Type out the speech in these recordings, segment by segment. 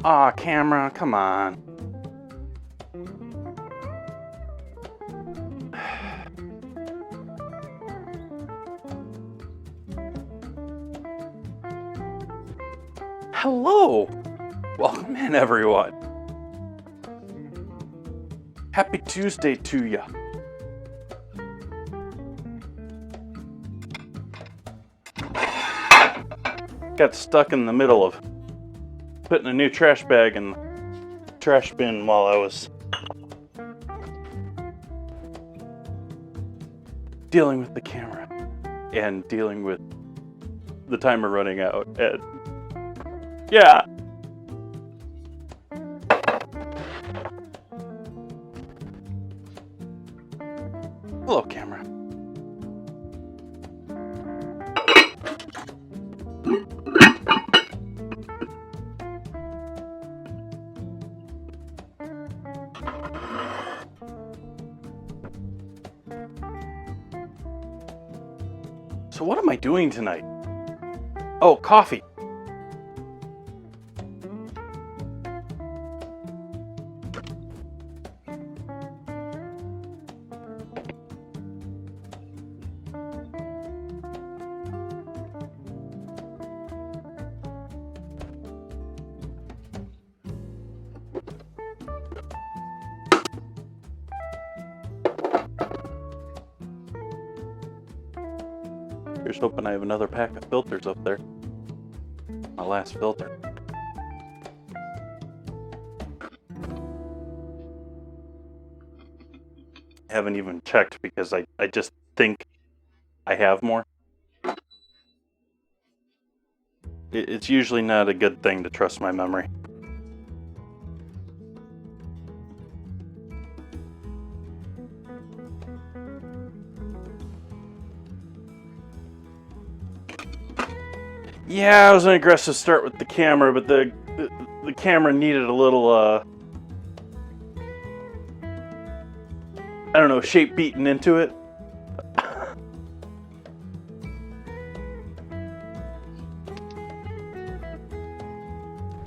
Aw, camera, come on. Hello! Welcome in, everyone. Happy Tuesday to ya. Got stuck in the middle of putting a new trash bag in the trash bin while I was dealing with the camera and dealing with the timer running out. And yeah. Hello, camera. So what am I doing tonight? Oh, coffee. Here's hoping I have another pack of filters up there. My last filter. I haven't even checked because I just think I have more. It's usually not a good thing to trust my memory. Yeah, it was an aggressive start with the camera, but the camera needed a little, I don't know, shape beaten into it.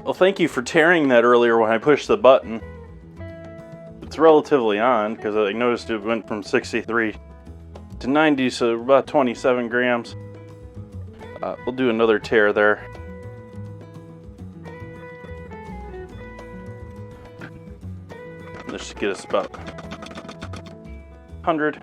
Well, thank you for tearing that earlier when I pushed the button. It's relatively on, because I noticed it went from 63 to 90, so about 27 grams. We'll do another tear there. This should get us about 100.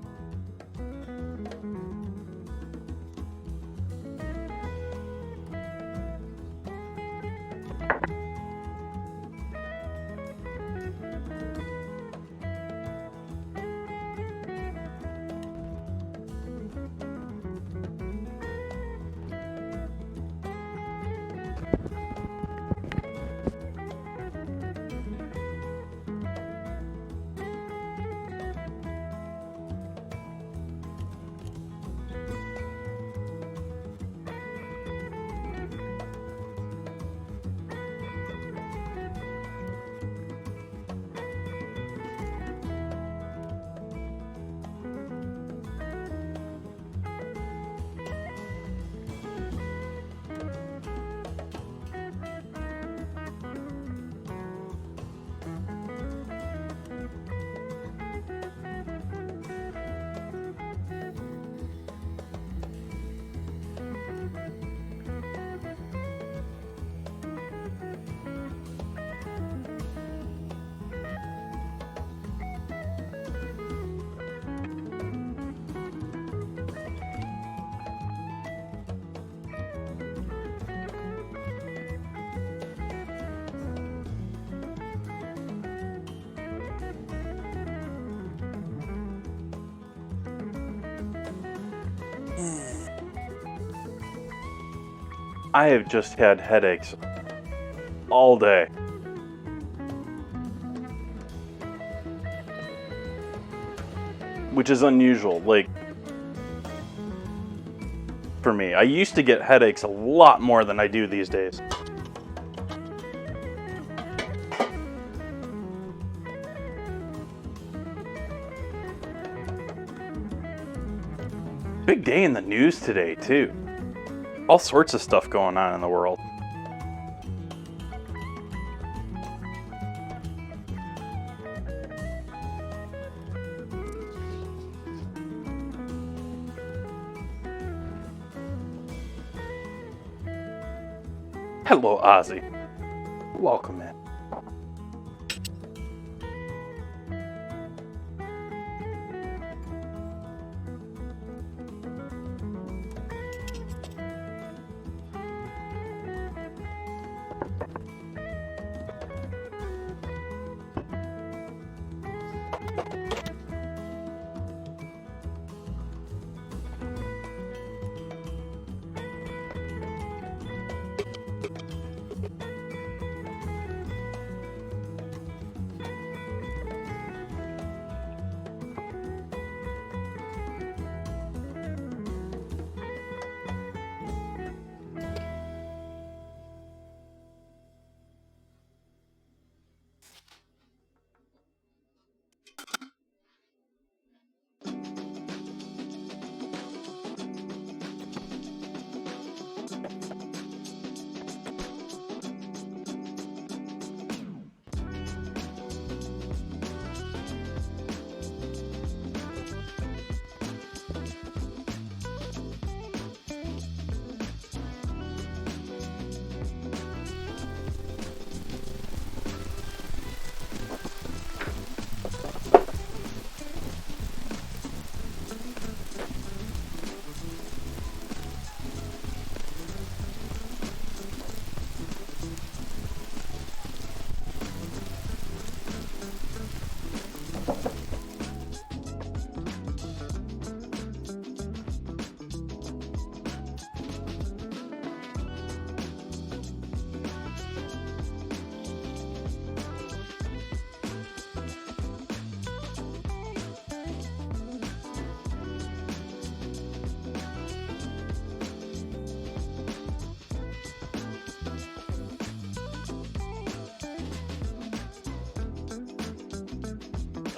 I have just had headaches all day. Which is unusual, like, for me. I used to get headaches a lot more than I do these days. Big day in the news today, too. All sorts of stuff going on in the world. Hello, Ozzy. Welcome in.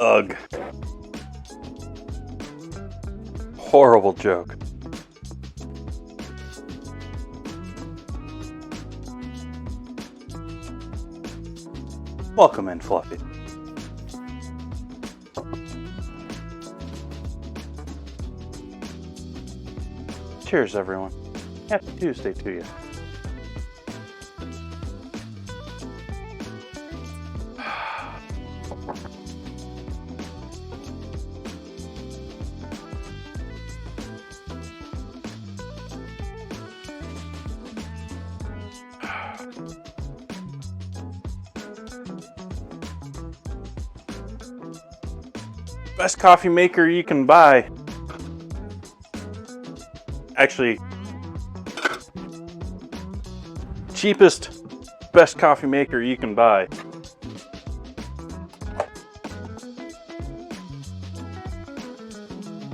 Ugh. Horrible joke. Welcome in, Fluffy. Cheers, everyone. Happy Tuesday to you. Best coffee maker you can buy. Actually, cheapest, best coffee maker you can buy.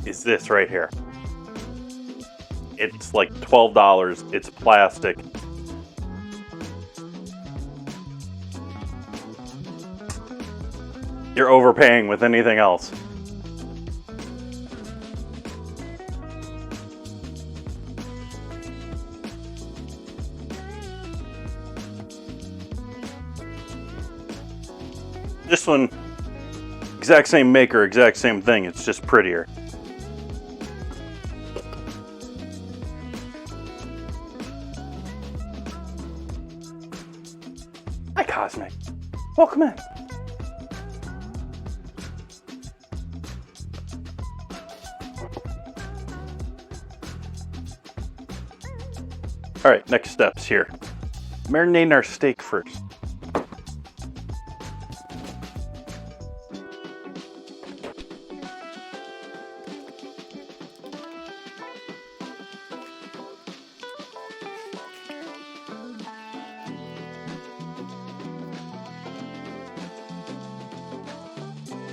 Is this right here. It's like $12. It's plastic. You're overpaying with anything else. This one, exact same maker, exact same thing, it's just prettier. Hi, Cosmic. Welcome in. All right, next steps here. Marinating our steak first.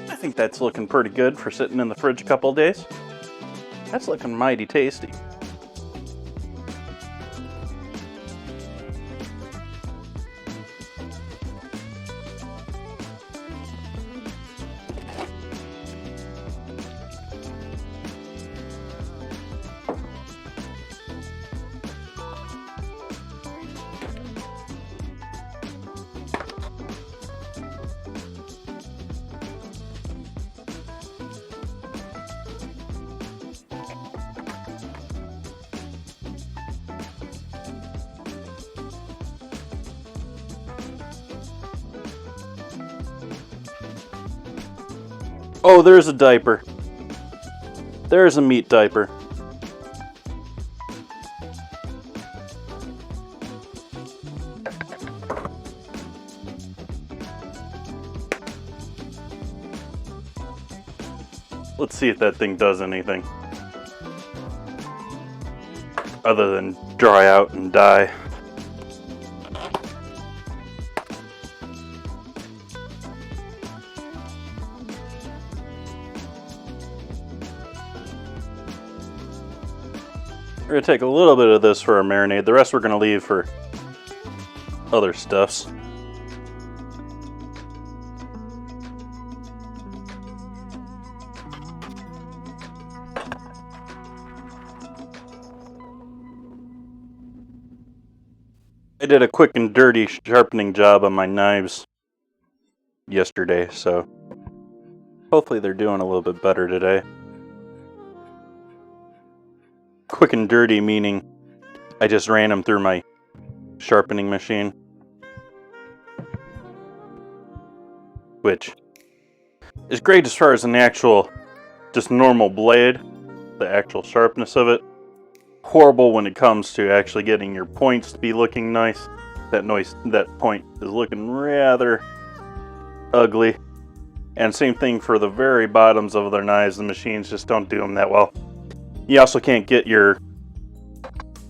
I think that's looking pretty good for sitting in the fridge a couple of days. That's looking mighty tasty. Oh, there's a diaper. There's a meat diaper. Let's see if that thing does anything other than dry out and die. We're going to take a little bit of this for our marinade. The rest we're going to leave for other stuffs. I did a quick and dirty sharpening job on my knives yesterday, so hopefully they're doing a little bit better today. Quick and dirty meaning I just ran them through my sharpening machine, which is great as far as an actual, just normal blade, the actual sharpness of it. Horrible when it comes to actually getting your points to be looking nice. That point is looking rather ugly. And same thing for the very bottoms of their knives. The machines just don't do them that well. You also can't get your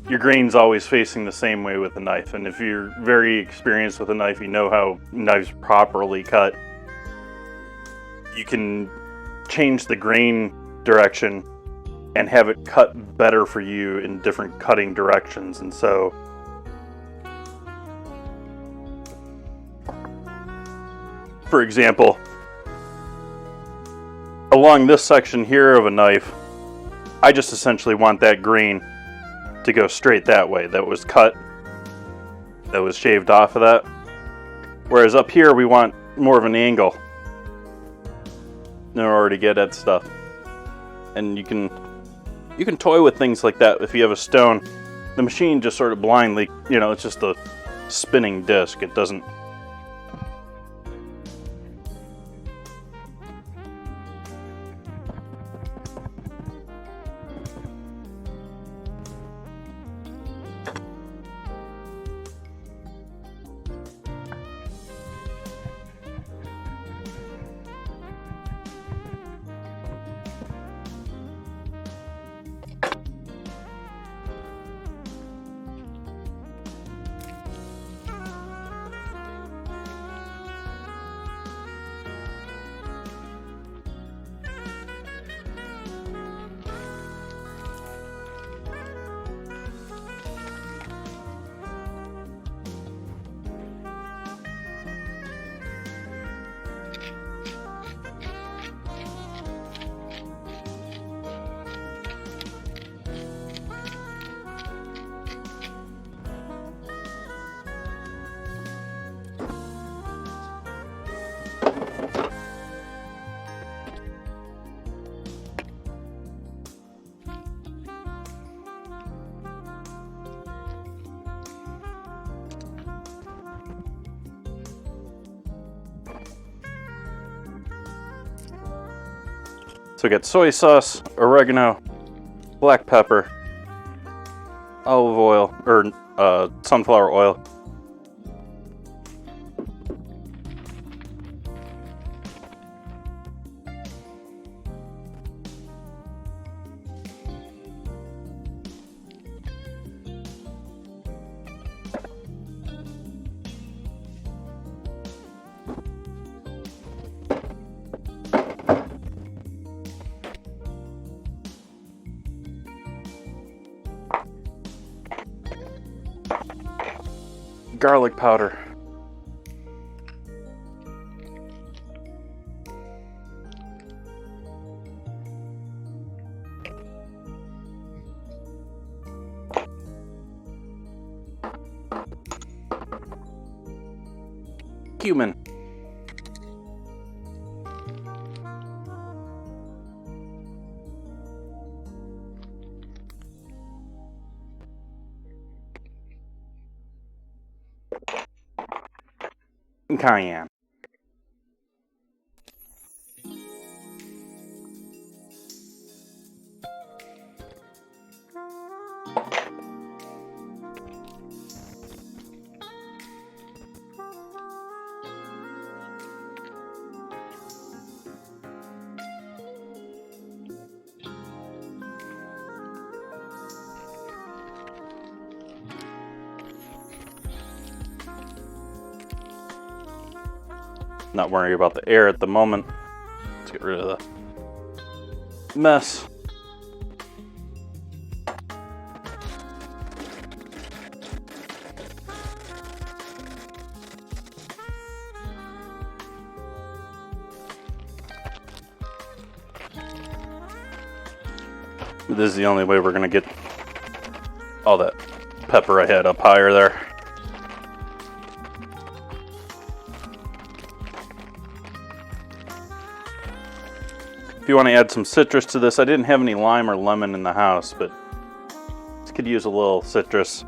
grains always facing the same way with the knife. And if you're very experienced with a knife, you know how knives properly cut. You can change the grain direction and have it cut better for you in different cutting directions. And so for example, along this section here of a knife, I just essentially want that grain to go straight that way. That was cut, that was shaved off of that. Whereas up here we want more of an angle in order to get at stuff. And you can toy with things like that. If you have a stone, the machine just sort of blindly, it's just a spinning disc. It doesn't. So we got soy sauce, oregano, black pepper, olive oil, or sunflower oil. Garlic powder. Cumin. And cayenne. Not worrying about the air at the moment. Let's get rid of the mess. This is the only way we're gonna get all that pepper I had up higher there. If you want to add some citrus to this, I didn't have any lime or lemon in the house, but this could use a little citrus.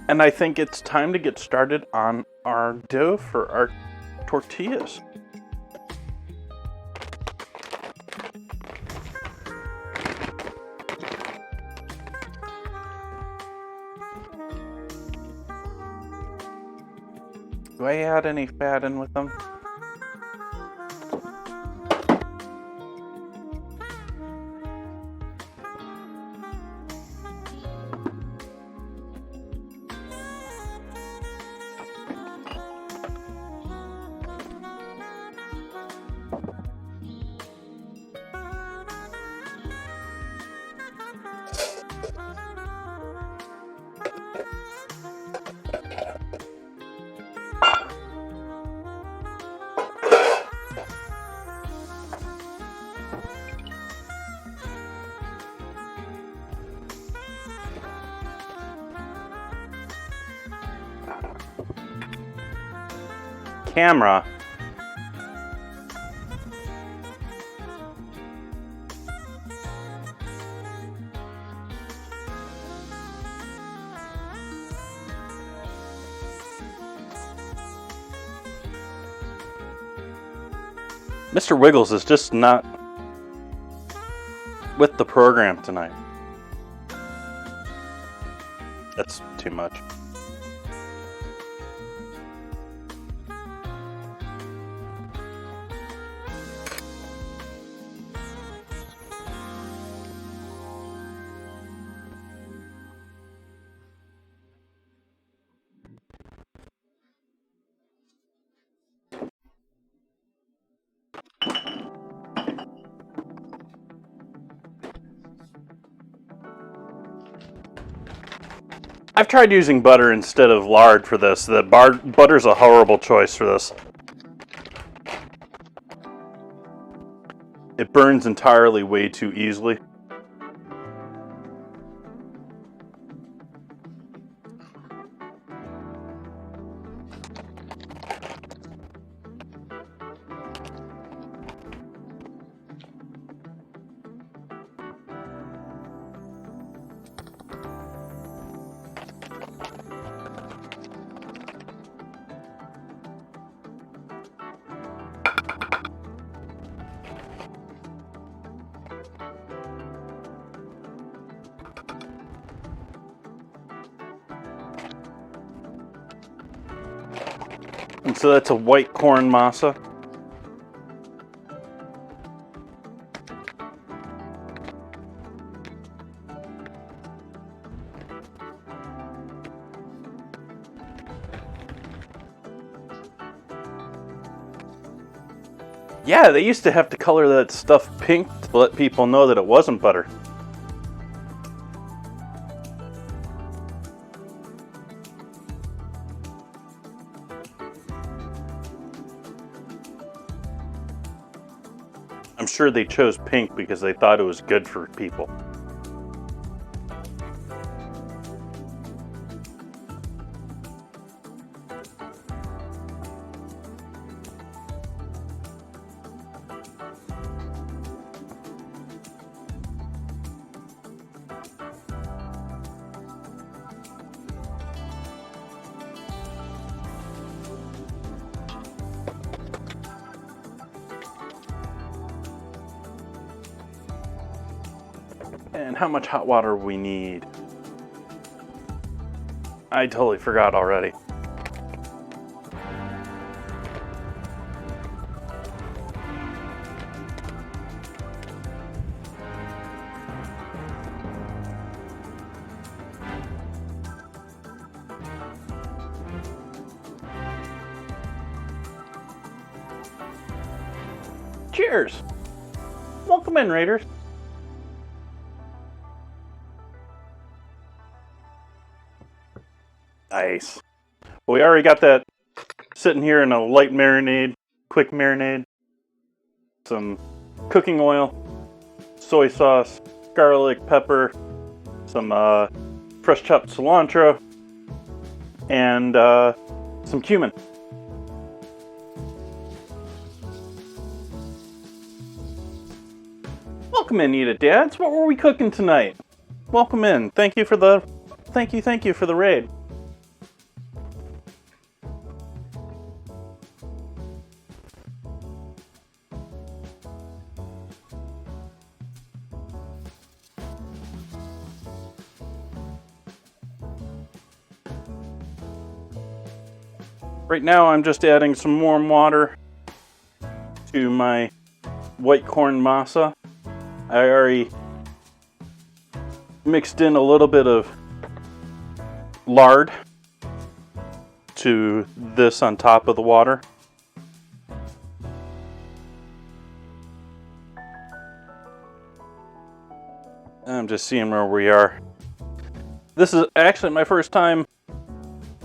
And I think it's time to get started on our dough for our tortillas. Do I add any fat in with them? Camera. Mr. Wiggles is just not with the program tonight. That's too much. I've tried using butter instead of lard for this. Butter's a horrible choice for this. It burns entirely way too easily. And so that's a white corn masa. Yeah, they used to have to color that stuff pink to let people know that it wasn't butter. I'm sure they chose pink because they thought it was good for people. And how much hot water we need. I totally forgot already. Cheers! Welcome in, Raiders. Nice. Well, we already got that sitting here in a light marinade, quick marinade. Some cooking oil, soy sauce, garlic, pepper, some fresh chopped cilantro, and some cumin. Welcome in, Eat It Dads. What were we cooking tonight? Welcome in. Thank you for the raid. Right now I'm just adding some warm water to my white corn masa. I already mixed in a little bit of lard to this on top of the water. I'm just seeing where we are. This is actually my first time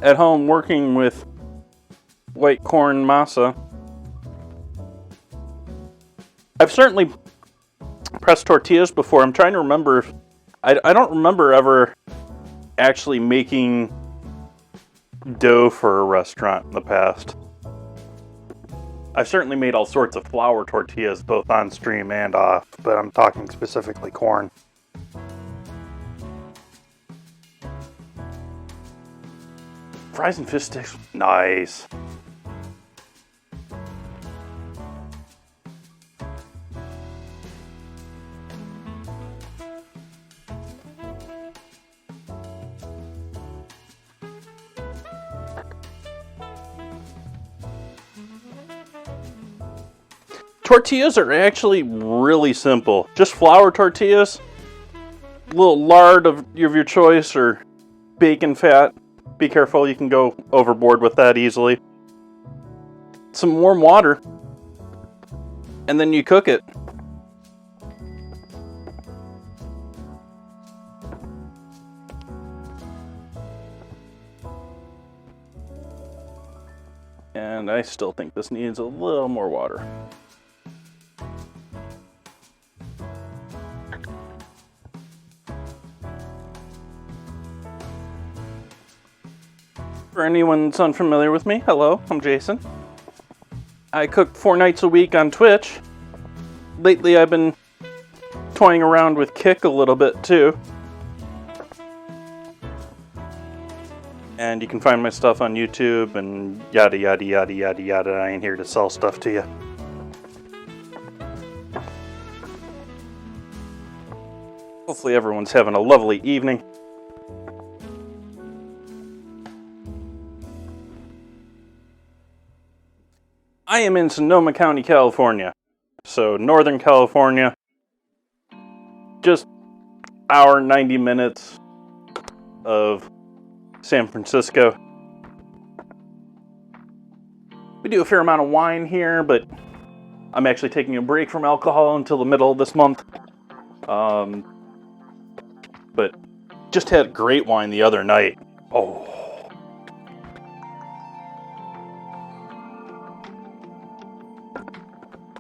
at home working with white corn masa. I've certainly pressed tortillas before. I'm trying to remember if I don't remember ever actually making dough for a restaurant in the past. I've certainly made all sorts of flour tortillas both on stream and off, but I'm talking specifically corn. Fries and fish sticks, nice. Tortillas are actually really simple. Just flour tortillas, a little lard of your choice or bacon fat. Be careful, you can go overboard with that easily. Some warm water, and then you cook it. And I still think this needs a little more water. For anyone that's unfamiliar with me, hello, I'm Jason. I cook 4 nights a week on Twitch. Lately I've been toying around with Kick a little bit too. And you can find my stuff on YouTube and yada yada yada yada yada. I ain't here to sell stuff to you. Hopefully everyone's having a lovely evening. I am in Sonoma County, California. So Northern California. Just hour, 90 minutes of San Francisco. We do a fair amount of wine here, but I'm actually taking a break from alcohol until the middle of this month. But just had great wine the other night. Oh.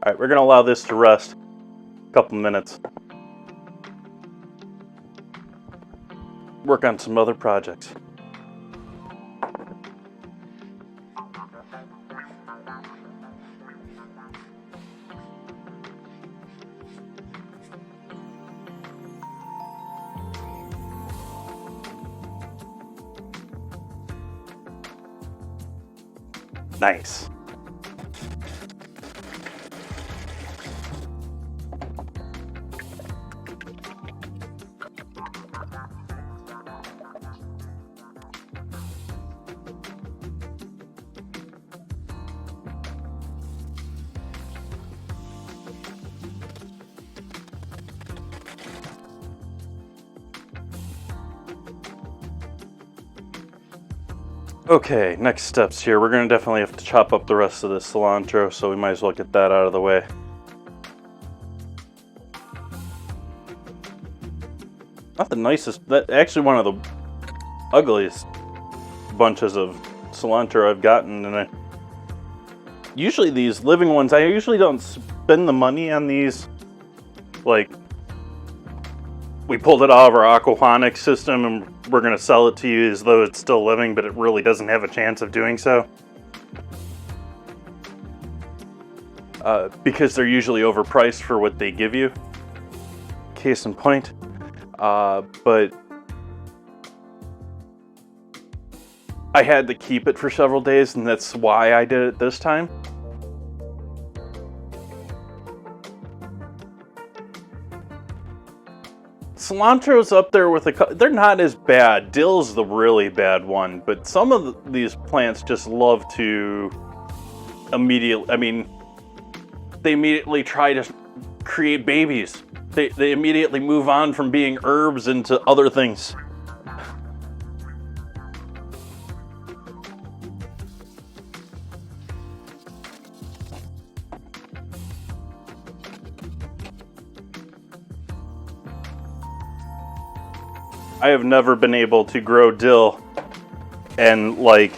Alright, we're going to allow this to rest a couple minutes. Work on some other projects. Nice. Okay, next steps here. We're going to definitely have to chop up the rest of this cilantro, so we might as well get that out of the way. Not the nicest, that actually one of the ugliest bunches of cilantro I've gotten, and usually these living ones, I usually don't spend the money on these. Like, we pulled it out of our aquaponics system and we're going to sell it to you as though it's still living, but it really doesn't have a chance of doing so. Because they're usually overpriced for what they give you. Case in point. But I had to keep it for several days, and that's why I did it this time. Cilantro's up there with they're not as bad. Dill's the really bad one, but some of these plants just love to they immediately try to create babies. They immediately move on from being herbs into other things. I have never been able to grow dill and like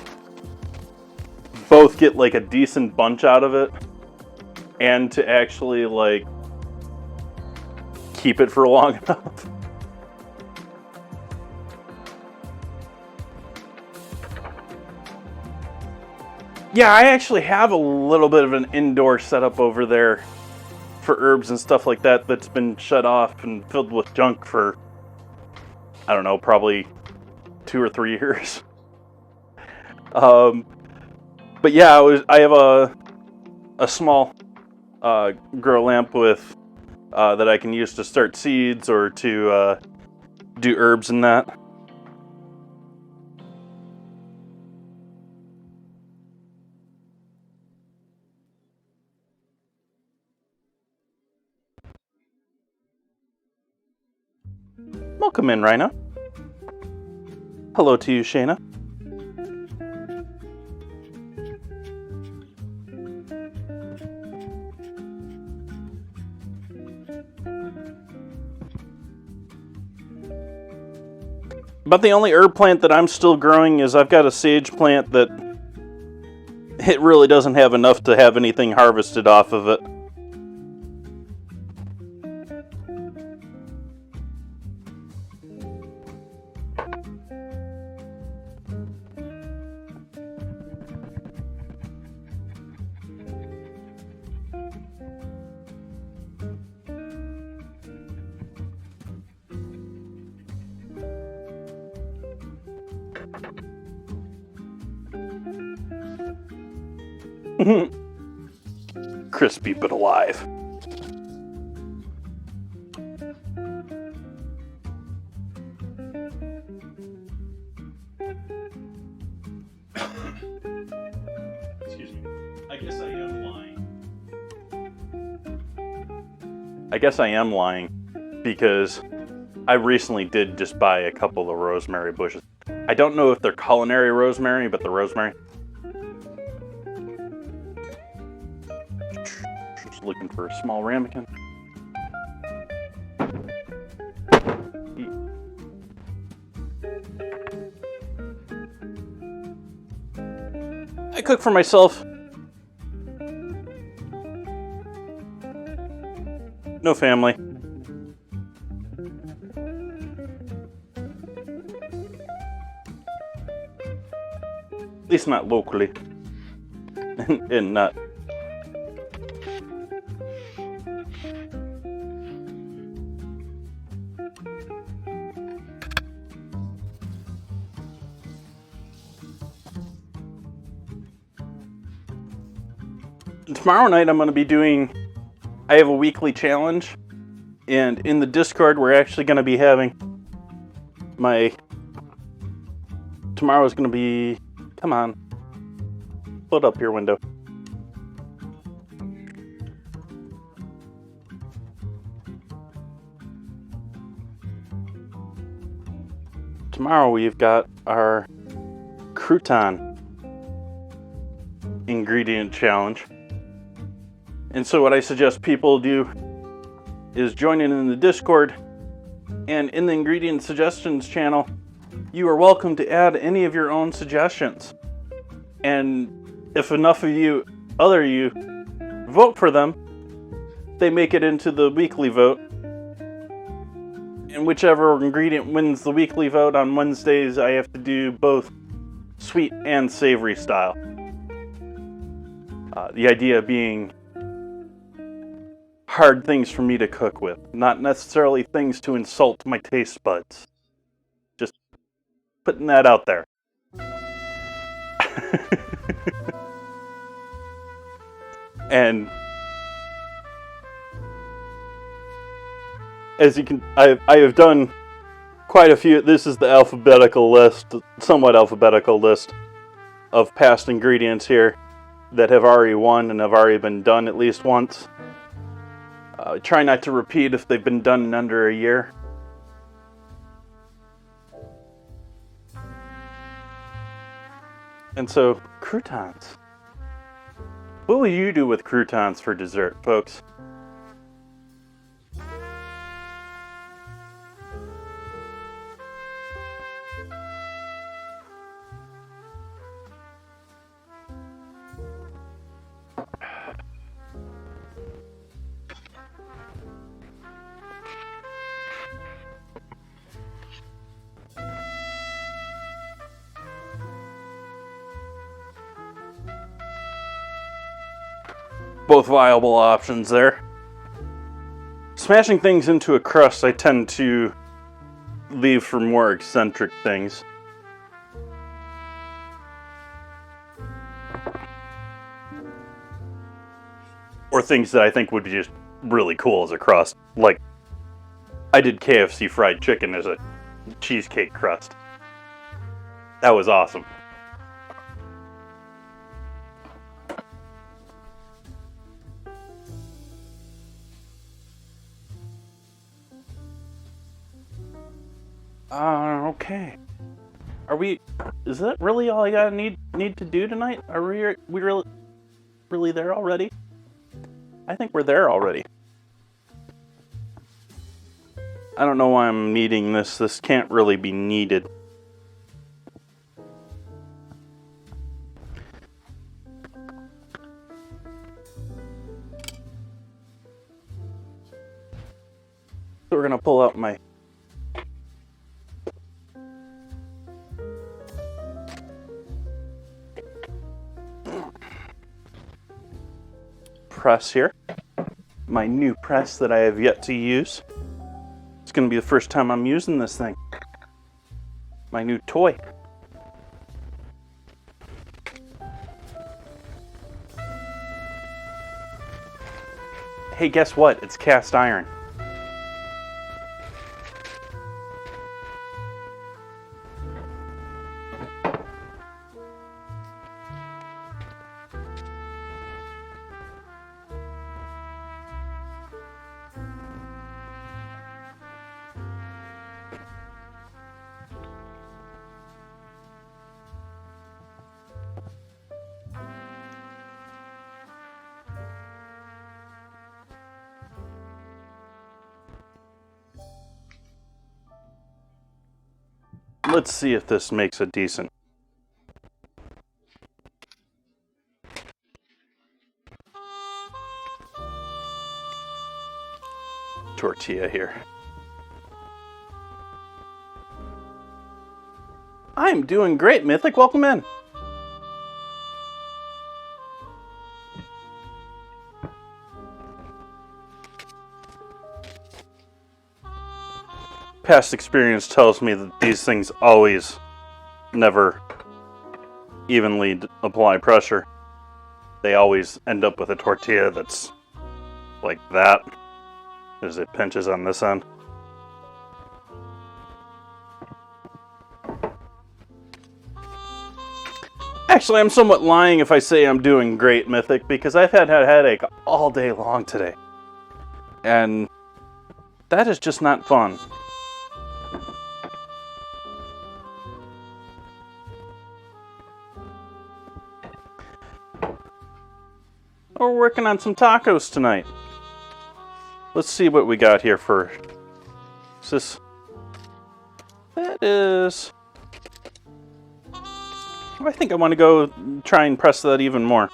both get like a decent bunch out of it and to actually like keep it for long enough. Yeah, I actually have a little bit of an indoor setup over there for herbs and stuff like that that's been shut off and filled with junk for, I don't know, probably 2 or 3 years. But yeah, I have a small grow lamp with that I can use to start seeds or to do herbs and that. Welcome in, Rhino. Hello to you, Shayna. But the only herb plant that I'm still growing is I've got a sage plant that it really doesn't have enough to have anything harvested off of it. Crispy but alive. Excuse me. I guess I am lying. Because I recently did just buy a couple of rosemary bushes. I don't know if they're culinary rosemary, but the rosemary. Just looking for a small ramekin. I cook for myself. No family. At least not locally. And not. Tomorrow night I'm going to be doing, I have a weekly challenge, and in the Discord we're actually going to be having tomorrow's going to be, come on, put up your window. Tomorrow we've got our crouton ingredient challenge. And so what I suggest people do is join in the Discord, and in the ingredient suggestions channel, you are welcome to add any of your own suggestions. And if enough of you, vote for them, they make it into the weekly vote. And whichever ingredient wins the weekly vote on Wednesdays, I have to do both sweet and savory style. The idea being hard things for me to cook with, not necessarily things to insult my taste buds. Just putting that out there. And as you can, I have done quite a few. This is the alphabetical list, somewhat alphabetical list of past ingredients here that have already won and have already been done at least once. Try not to repeat if they've been done in under a year. And so, croutons. What will you do with croutons for dessert, folks? Both viable options there. Smashing things into a crust I tend to leave for more eccentric things. Or things that I think would be just really cool as a crust. Like, I did KFC fried chicken as a cheesecake crust. That was awesome. Okay. Is that really all I gotta need to do tonight? Are we really there already? I think we're there already. I don't know why I'm needing this. This can't really be needed. So we're gonna pull out my press here. My new press that I have yet to use. It's going to be the first time I'm using this thing. My new toy. Hey, guess what? It's cast iron. Let's see if this makes a decent tortilla here. I'm doing great, Mythic. Welcome in. Past experience tells me that these things always never evenly apply pressure. They always end up with a tortilla that's like that as it pinches on this end. Actually, I'm somewhat lying if I say I'm doing great, Mythic, because I've had a headache all day long today. And that is just not fun. We're working on some tacos tonight. Let's see what we got here for. Is this? That is. I think I want to go try and press that even more.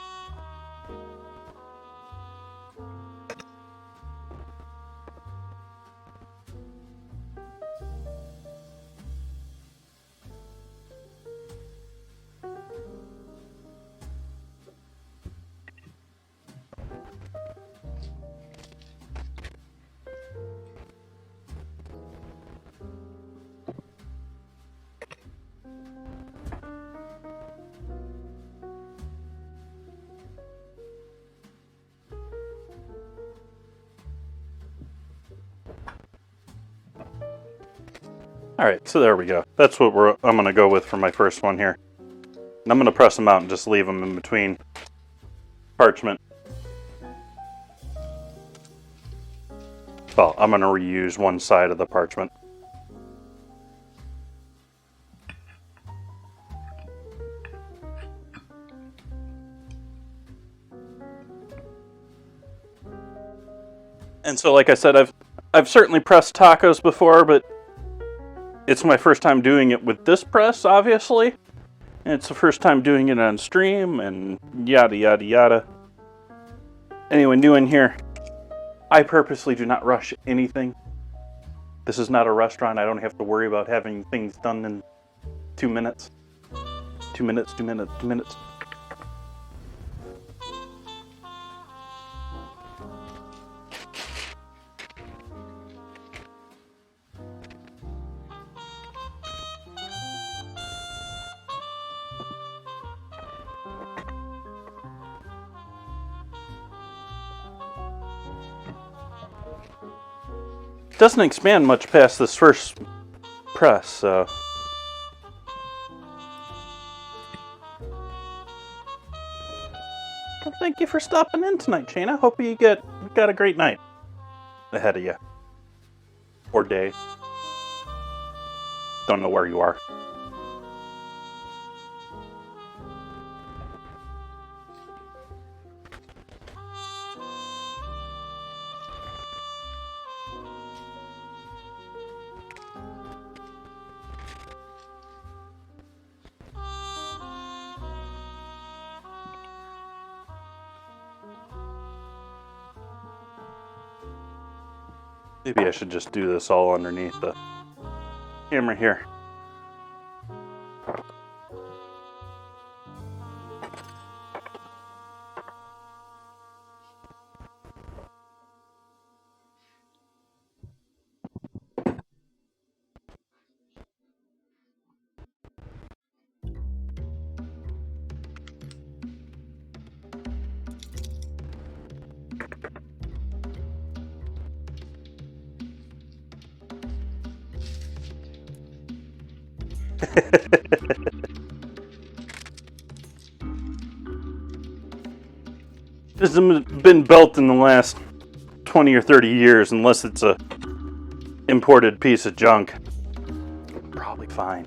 Alright, so there we go. That's what I'm going to go with for my first one here. And I'm going to press them out and just leave them in between parchment. Well, I'm going to reuse one side of the parchment. And so, like I said, I've certainly pressed tacos before, but it's my first time doing it with this press, obviously. And it's the first time doing it on stream, and yada, yada, yada. Anyway, new in here. I purposely do not rush anything. This is not a restaurant. I don't have to worry about having things done in 2 minutes. 2 minutes, 2 minutes, 2 minutes. Doesn't expand much past this first press, so. Well, thank you for stopping in tonight, Shayna. Hope you got a great night ahead of you. Or day. Don't know where you are. Maybe I should just do this all underneath the camera here. This hasn't been built in the last 20 or 30 years, unless it's a imported piece of junk. Probably fine.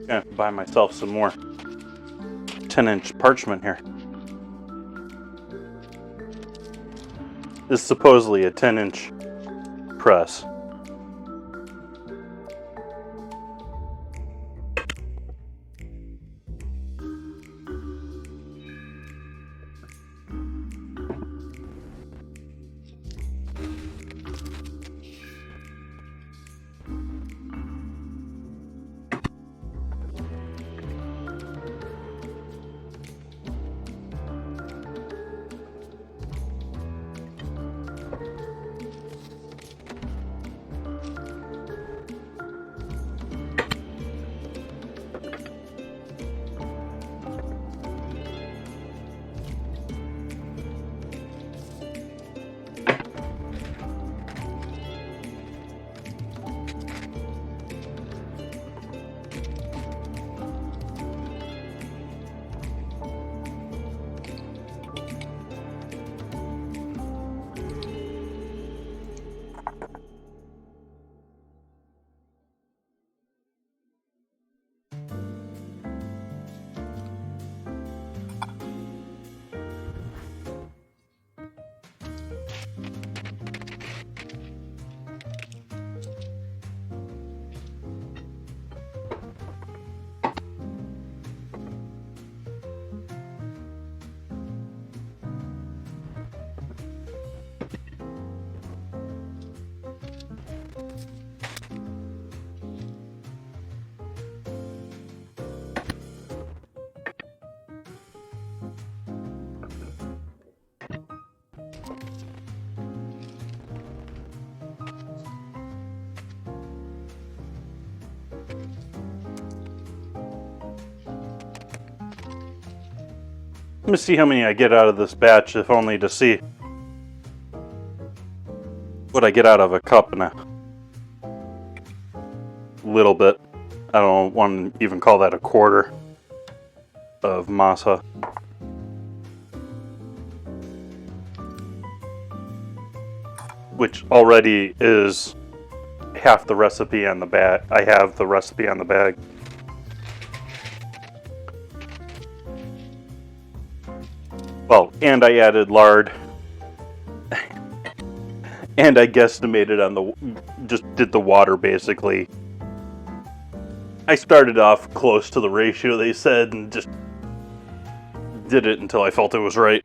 Gonna have to buy myself some more 10-inch parchment here. This is supposedly a 10-inch press. Let me see how many I get out of this batch, if only to see what I get out of a cup and a little bit. I don't want to even call that a quarter of masa. Which already is half the recipe on the bag. I have the recipe on the bag. Well, and I added lard. And I guesstimated on just did the water basically. I started off close to the ratio they said and just did it until I felt it was right.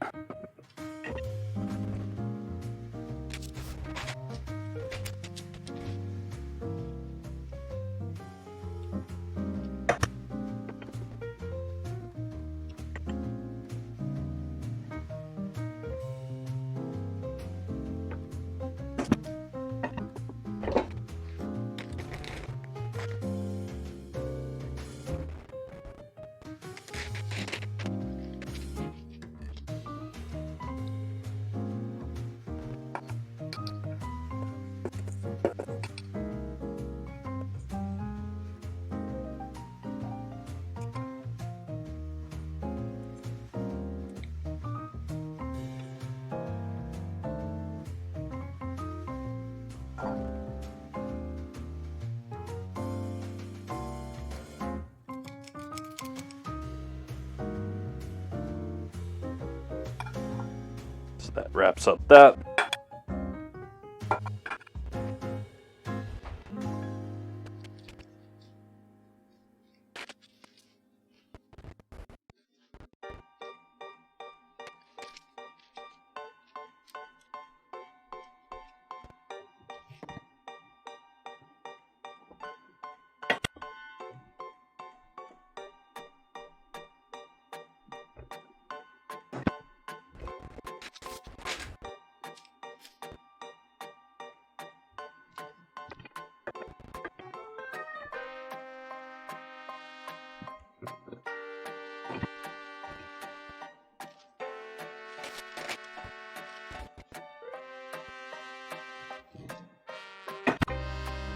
So that wraps up that.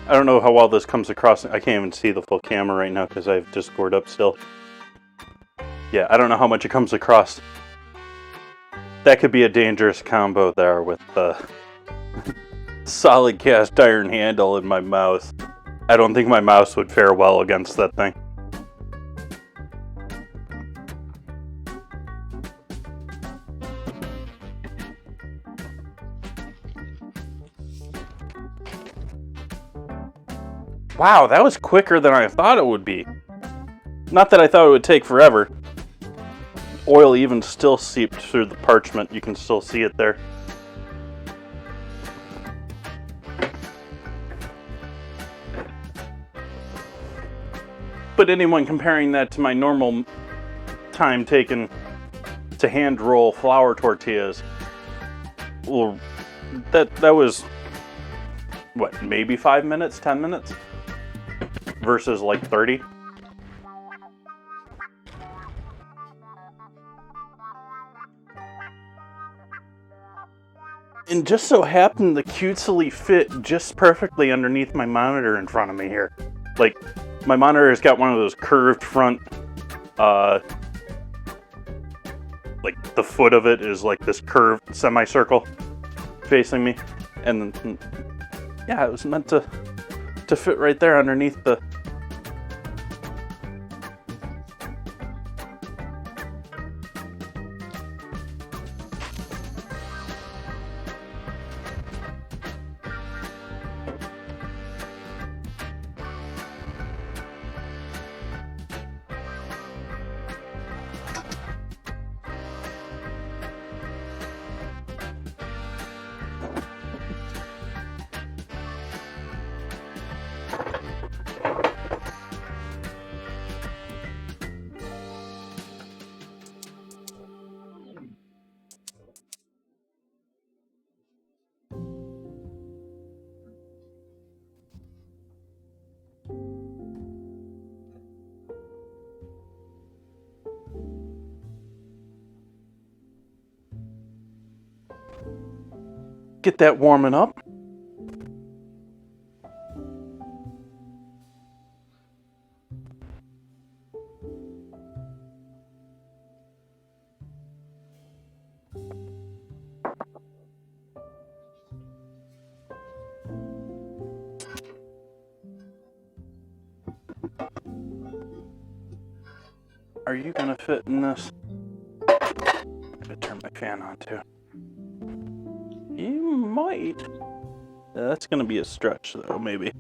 I don't know how well this comes across. I can't even see the full camera right now because I have Discord up still. Yeah, I don't know how much it comes across. That could be a dangerous combo there with the solid cast iron handle in my mouse. I don't think my mouse would fare well against that thing. Wow, that was quicker than I thought it would be. Not that I thought it would take forever. Oil even still seeped through the parchment. You can still see it there. But anyone comparing that to my normal time taken to hand roll flour tortillas, well, that was, what, maybe 5 minutes, 10 minutes? Versus like 30. And just so happened the cutesily fit just perfectly underneath my monitor in front of me here. Like, my monitor has got one of those curved front, like the foot of it is like this curved semicircle facing me. And yeah, it was meant to fit right there underneath the... get that warming up. Are you gonna fit in this? I'm gonna turn my fan on too. You might. That's gonna be a stretch though, maybe.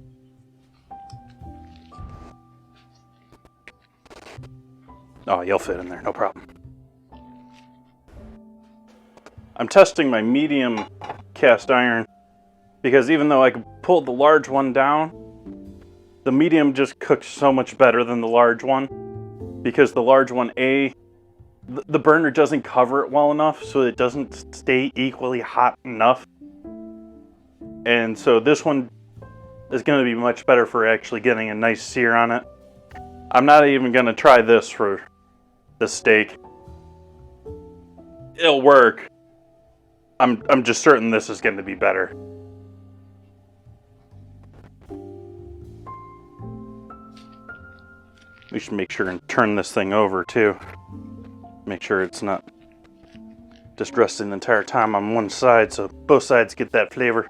Oh, you'll fit in there, no problem. I'm testing my medium cast iron because even though I could pull the large one down, the medium just cooks so much better than the large one because the large one, the burner doesn't cover it well enough, so it doesn't stay equally hot enough. And so this one is going to be much better for actually getting a nice sear on it. I'm not even going to try this for the steak. It'll work. I'm just certain this is going to be better. We should make sure and turn this thing over too. Make sure it's not just resting the entire time on one side, so both sides get that flavor.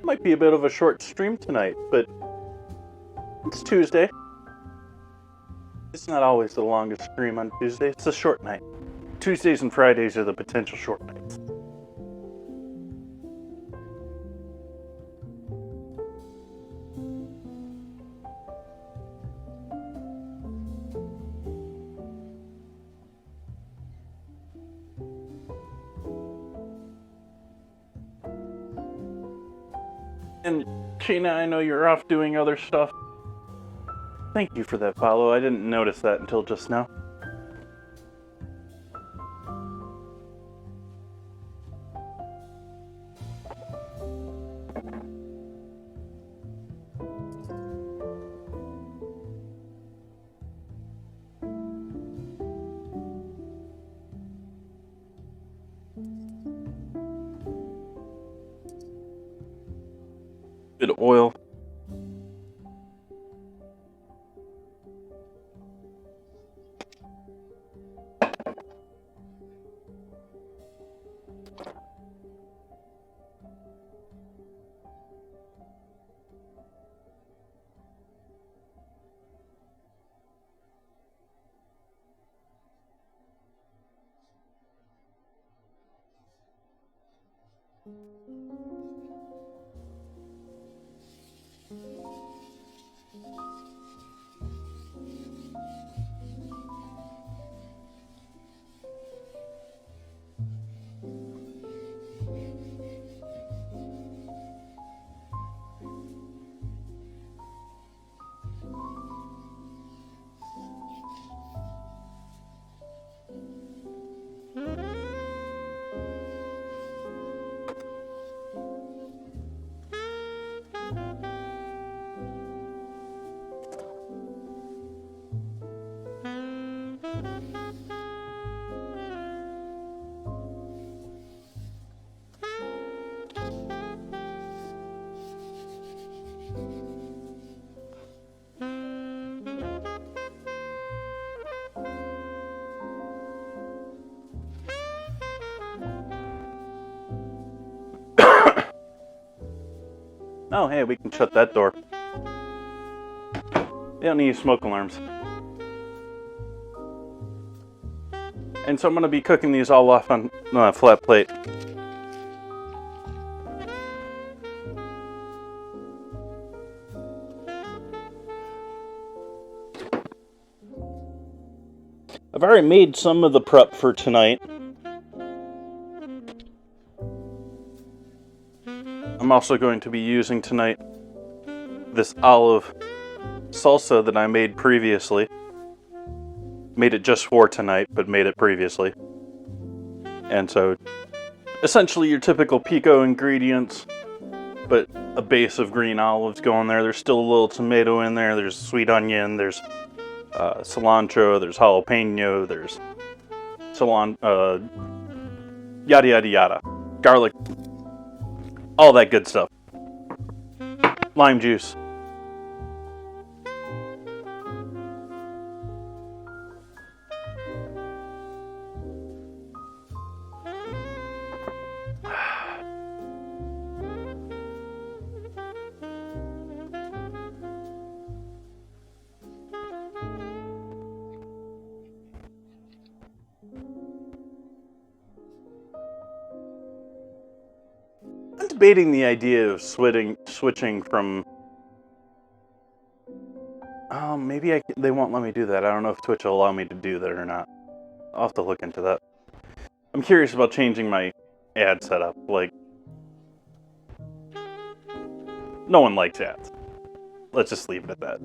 Might be a bit of a short stream tonight, but it's Tuesday. It's not always the longest stream on Tuesday. It's a short night. Tuesdays and Fridays are the potential short nights. And Sheena, I know you're off doing other stuff. Thank you for that follow. I didn't notice that until just now. Bit of oil. Oh, hey, we can shut that door. They don't need smoke alarms. And so I'm going to be cooking these all off on a flat plate. I've already made some of the prep for tonight. I'm also going to be using tonight this olive salsa that I made previously. Made it just for tonight, but made it previously. And so essentially your typical pico ingredients, but a base of green olives going there. There's still a little tomato in there. There's sweet onion. There's cilantro. There's jalapeno. There's yada yada yada. Garlic. All that good stuff. Lime juice. I'm debating the idea of switching from. Maybe they won't let me do that. I don't know if Twitch will allow me to do that or not. I'll have to look into that. I'm curious about changing my ad setup. Like, no one likes ads. Let's just leave it at that.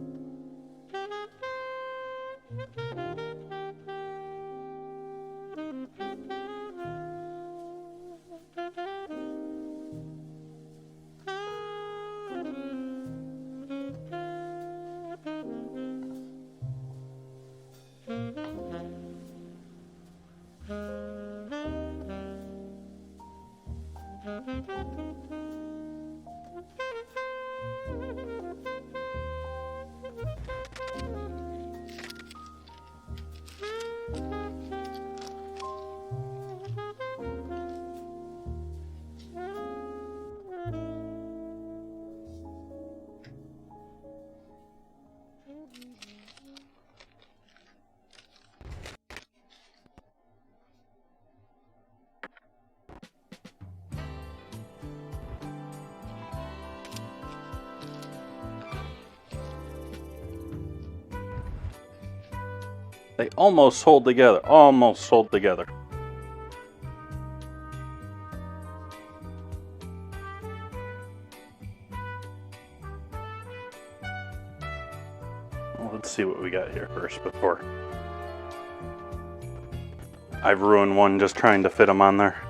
They almost hold together. Almost hold together. Well, let's see what we got here first before I've ruined one just trying to fit them on there.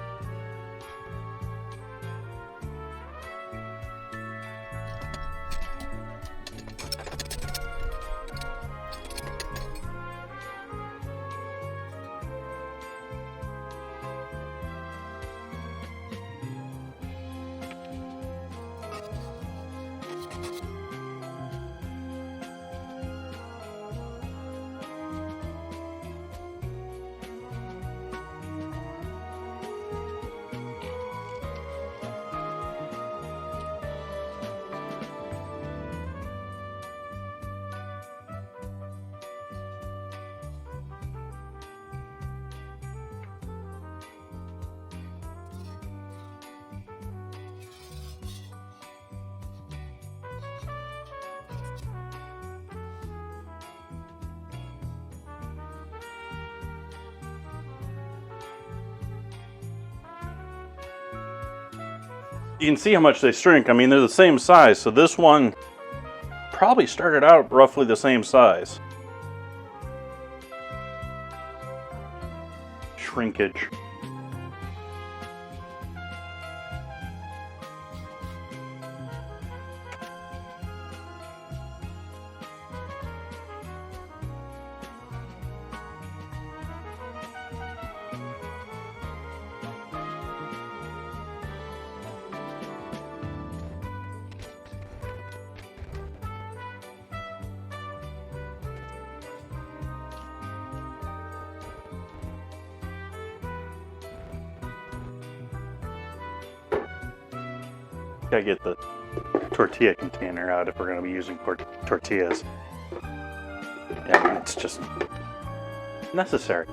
You can see how much they shrink. I mean, they're the same size, so this one probably started out roughly the same size. Shrinkage. Gotta get the tortilla container out if we're gonna be using tortillas. Yeah, it's just necessary.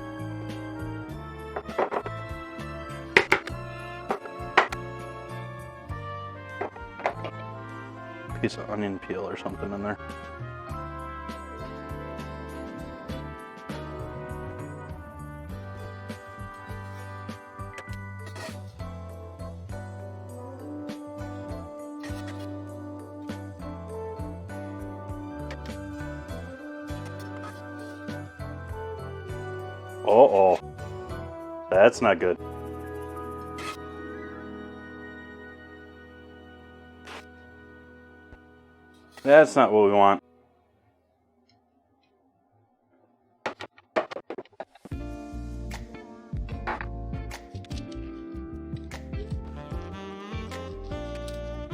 Piece of onion peel or something in there. Uh-oh. That's not good. That's not what we want.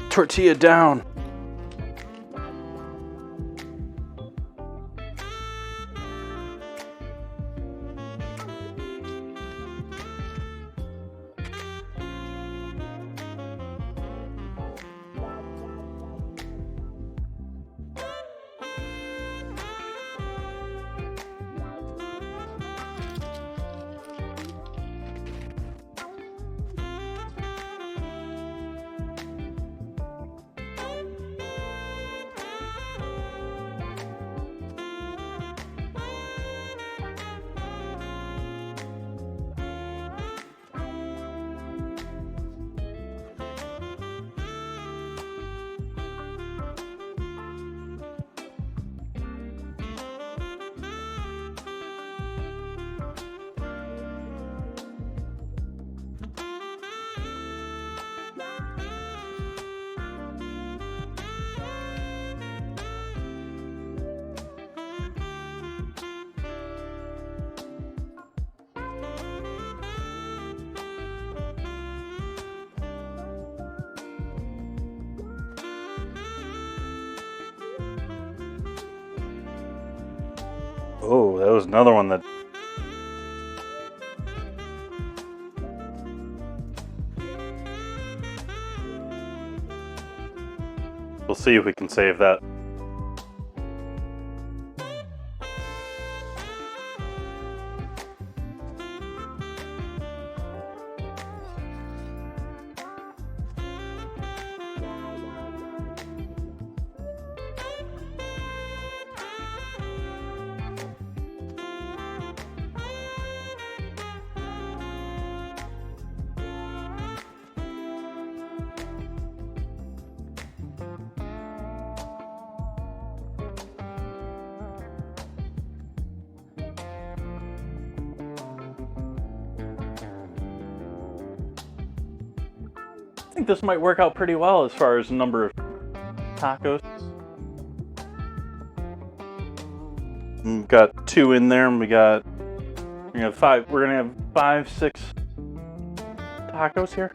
Tortilla down. Oh, that was another one that... We'll see if we can save that. I think this might work out pretty well as far as the number of tacos. We've got 2 in there, and we're gonna have 5. We're gonna have 5, 6 tacos here.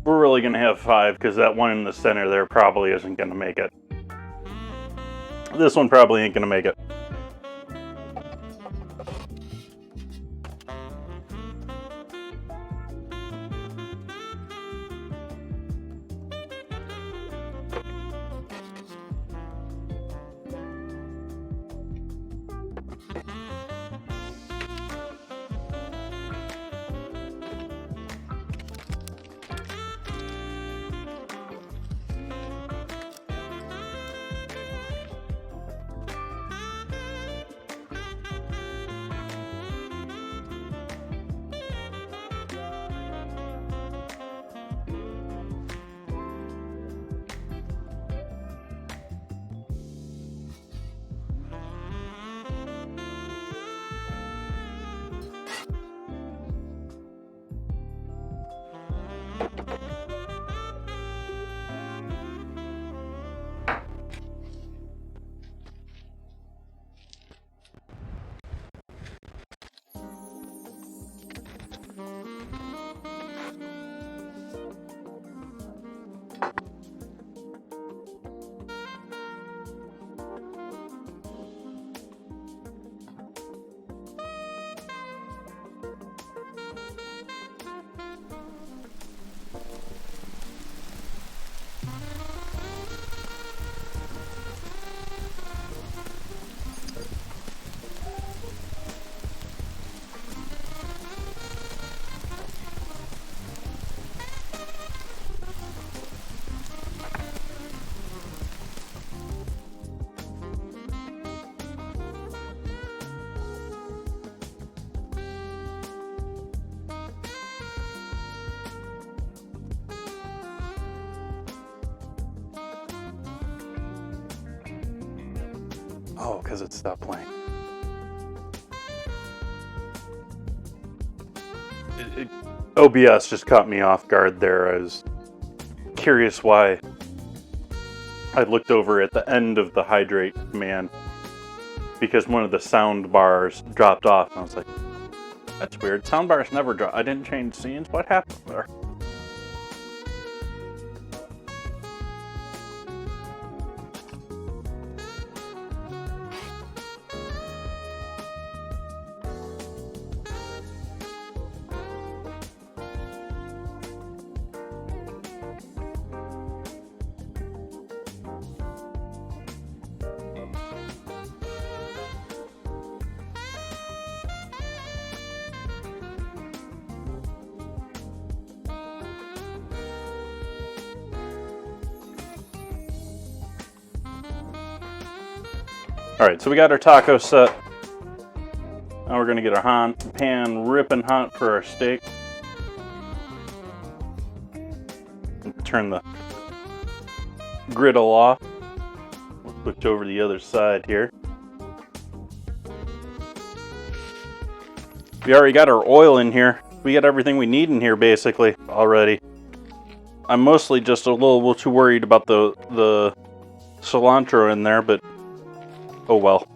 We're really going to have 5 because that one in the center there probably isn't going to make it. This one probably ain't going to make it. Oh, because it stopped playing. OBS just caught me off guard there. I was curious why I looked over at the end of the hydrate command because one of the sound bars dropped off. And I was like, that's weird. Sound bars never drop. I didn't change scenes. What happened there? Alright, so we got our taco set. Now we're going to get our pan ripping hot for our steak. Turn the griddle off. We'll switch over to the other side here. We already got our oil in here. We got everything we need in here basically already. I'm mostly just a little too worried about the cilantro in there, but oh well.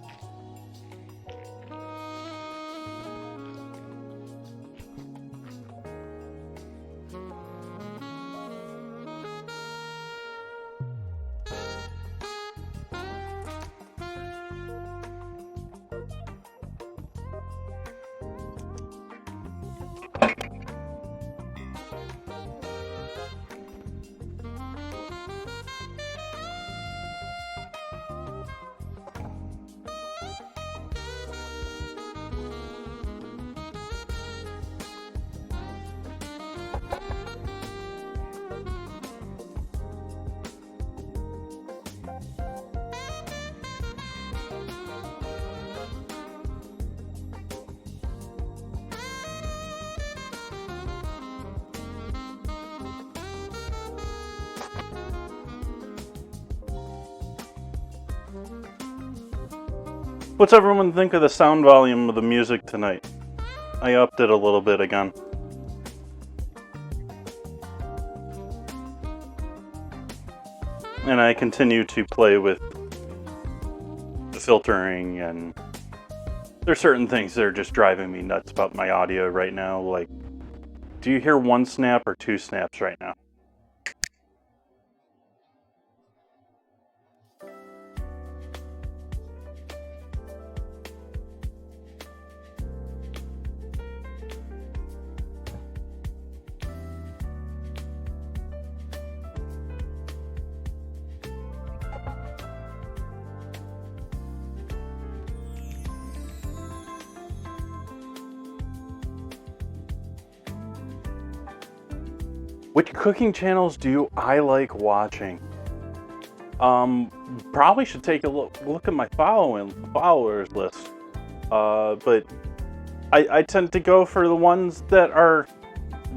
What's everyone think of the sound volume of the music tonight? I upped it a little bit again. And I continue to play with the filtering, and there's certain things that are just driving me nuts about my audio right now. Like, do you hear one snap or two snaps right now? Which cooking channels do I like watching? Probably should take a look at my followers list. But I tend to go for the ones that are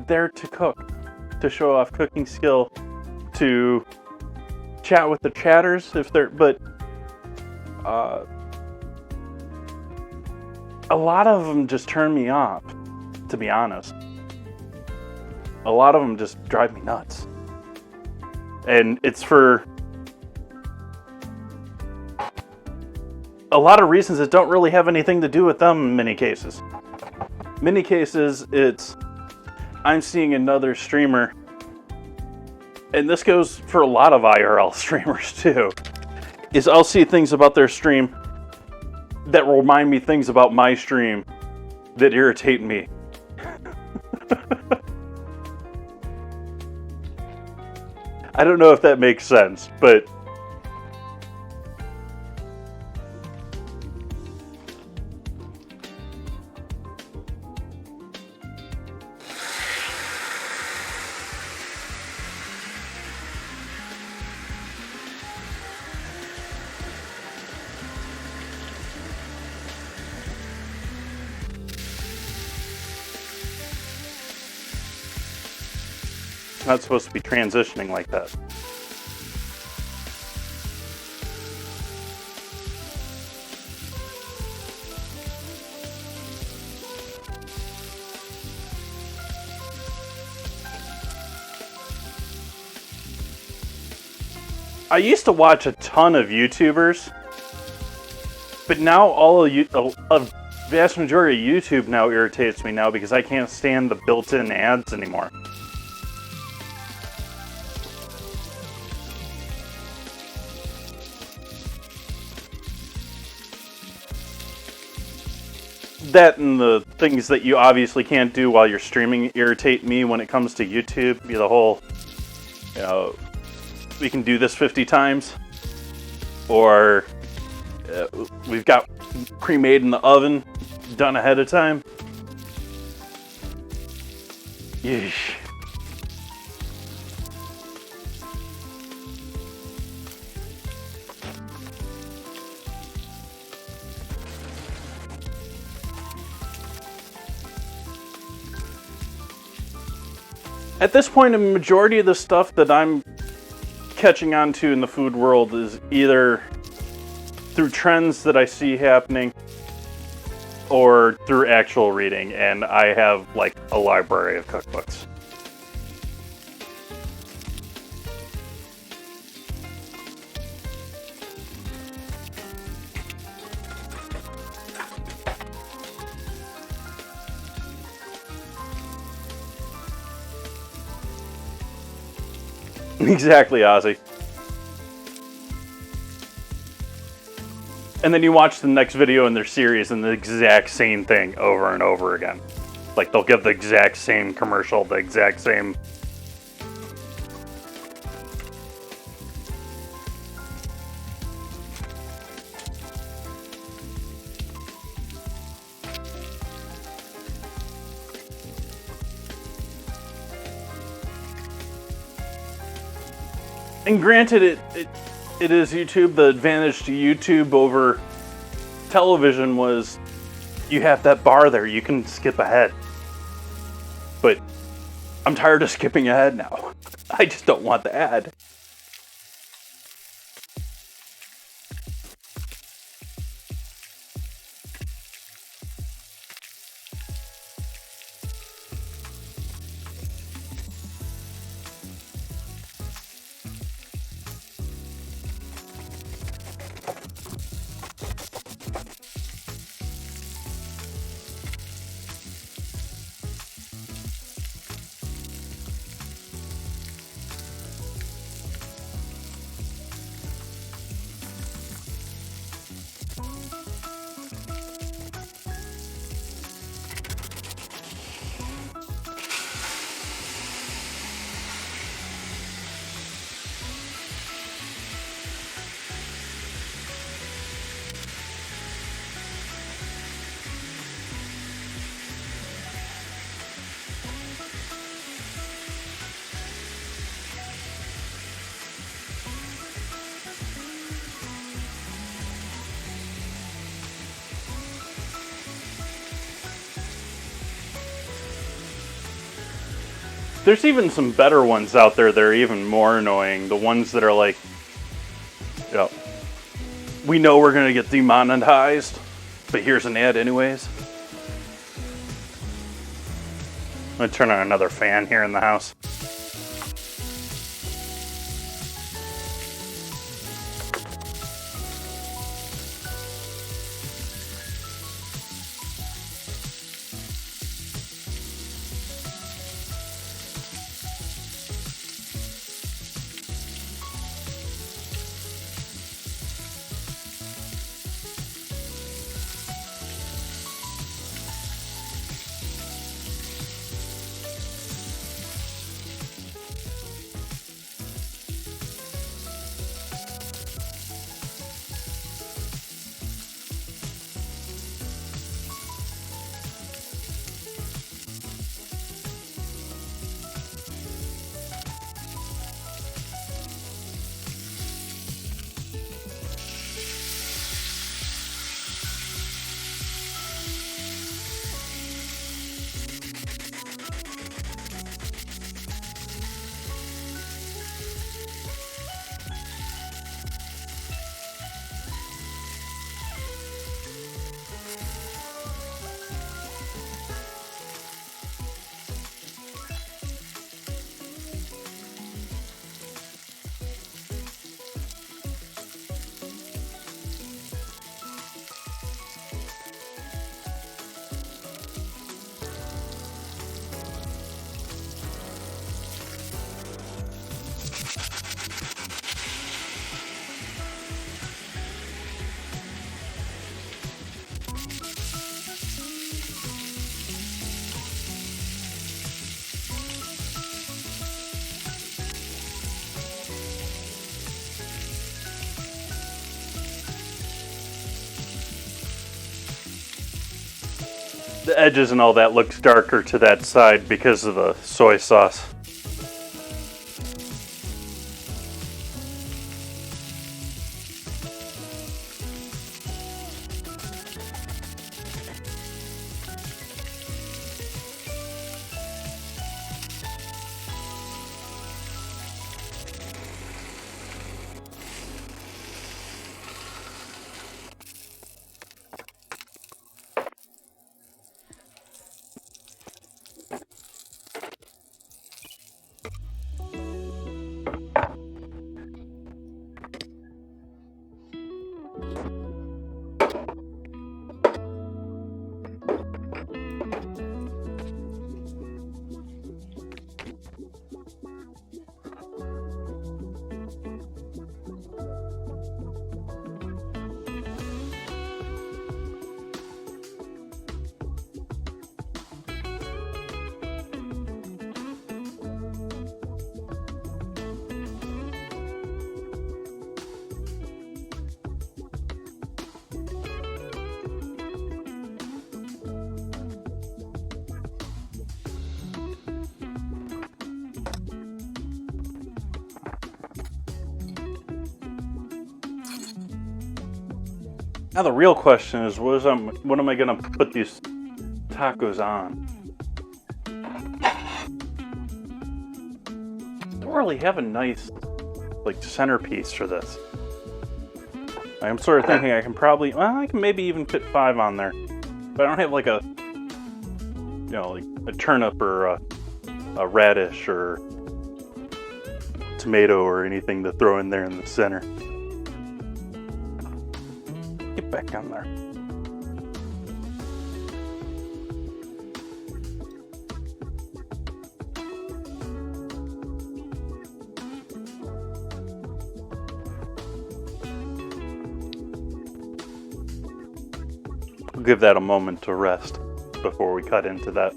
there to cook, to show off cooking skill, to chat with the chatters if they're. But a lot of them just turn me off, to be honest. A lot of them just drive me nuts. And it's for a lot of reasons that don't really have anything to do with them in many cases. Many cases, it's I'm seeing another streamer, and this goes for a lot of IRL streamers too, is I'll see things about their stream that remind me things about my stream that irritate me. I don't know if that makes sense, but it's not supposed to be transitioning like that. I used to watch a ton of YouTubers, but now a vast majority of YouTube now irritates me now because I can't stand the built-in ads anymore. That and the things that you obviously can't do while you're streaming irritate me when it comes to YouTube. The whole, we can do this 50 times, or we've got pre-made in the oven, done ahead of time. Yeesh. At this point, a majority of the stuff that I'm catching on to in the food world is either through trends that I see happening or through actual reading, and I have like a library of cookbooks. Exactly, Ozzy. And then you watch the next video in their series and the exact same thing over and over again. Like, they'll give the exact same commercial, the exact same... And granted, it is YouTube. The advantage to YouTube over television was you have that bar there. You can skip ahead. But I'm tired of skipping ahead now. I just don't want the ad. There's even some better ones out there that are even more annoying. The ones that are like, we know we're going to get demonetized, but here's an ad anyways. I'm going to turn on another fan here in the house. the edges and all that looks darker to that side because of the soy sauce. Now the real question is, what am I gonna put these tacos on? Don't really have a nice like centerpiece for this. I'm sort of thinking I can probably, well, I can maybe even fit 5 on there, but I don't have like a, you know, like a turnip or a radish or tomato or anything to throw in there in the center. Get back on there. We'll give that a moment to rest before we cut into that.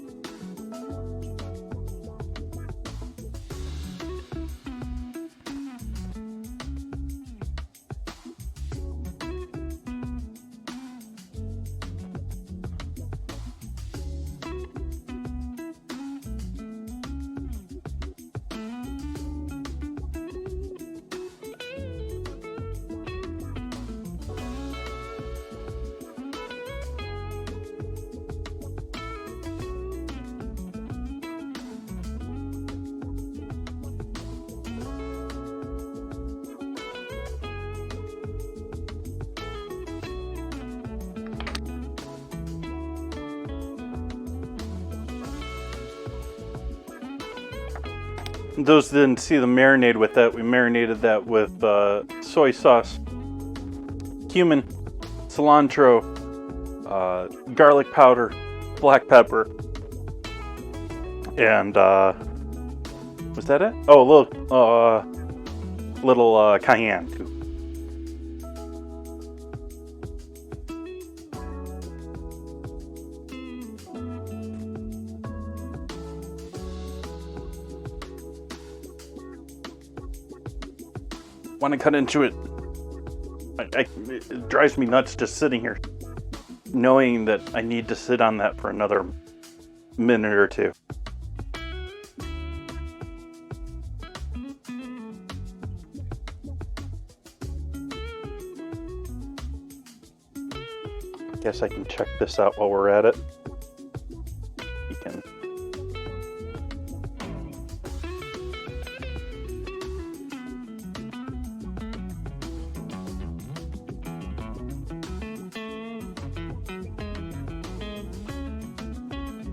Those that didn't see the marinade with that, we marinated that with soy sauce, cumin, cilantro, garlic powder, black pepper, and was that it? Oh, a little cayenne too. Want to cut into it. It drives me nuts just sitting here knowing that I need to sit on that for another minute or two. Guess I can check this out while we're at it. You can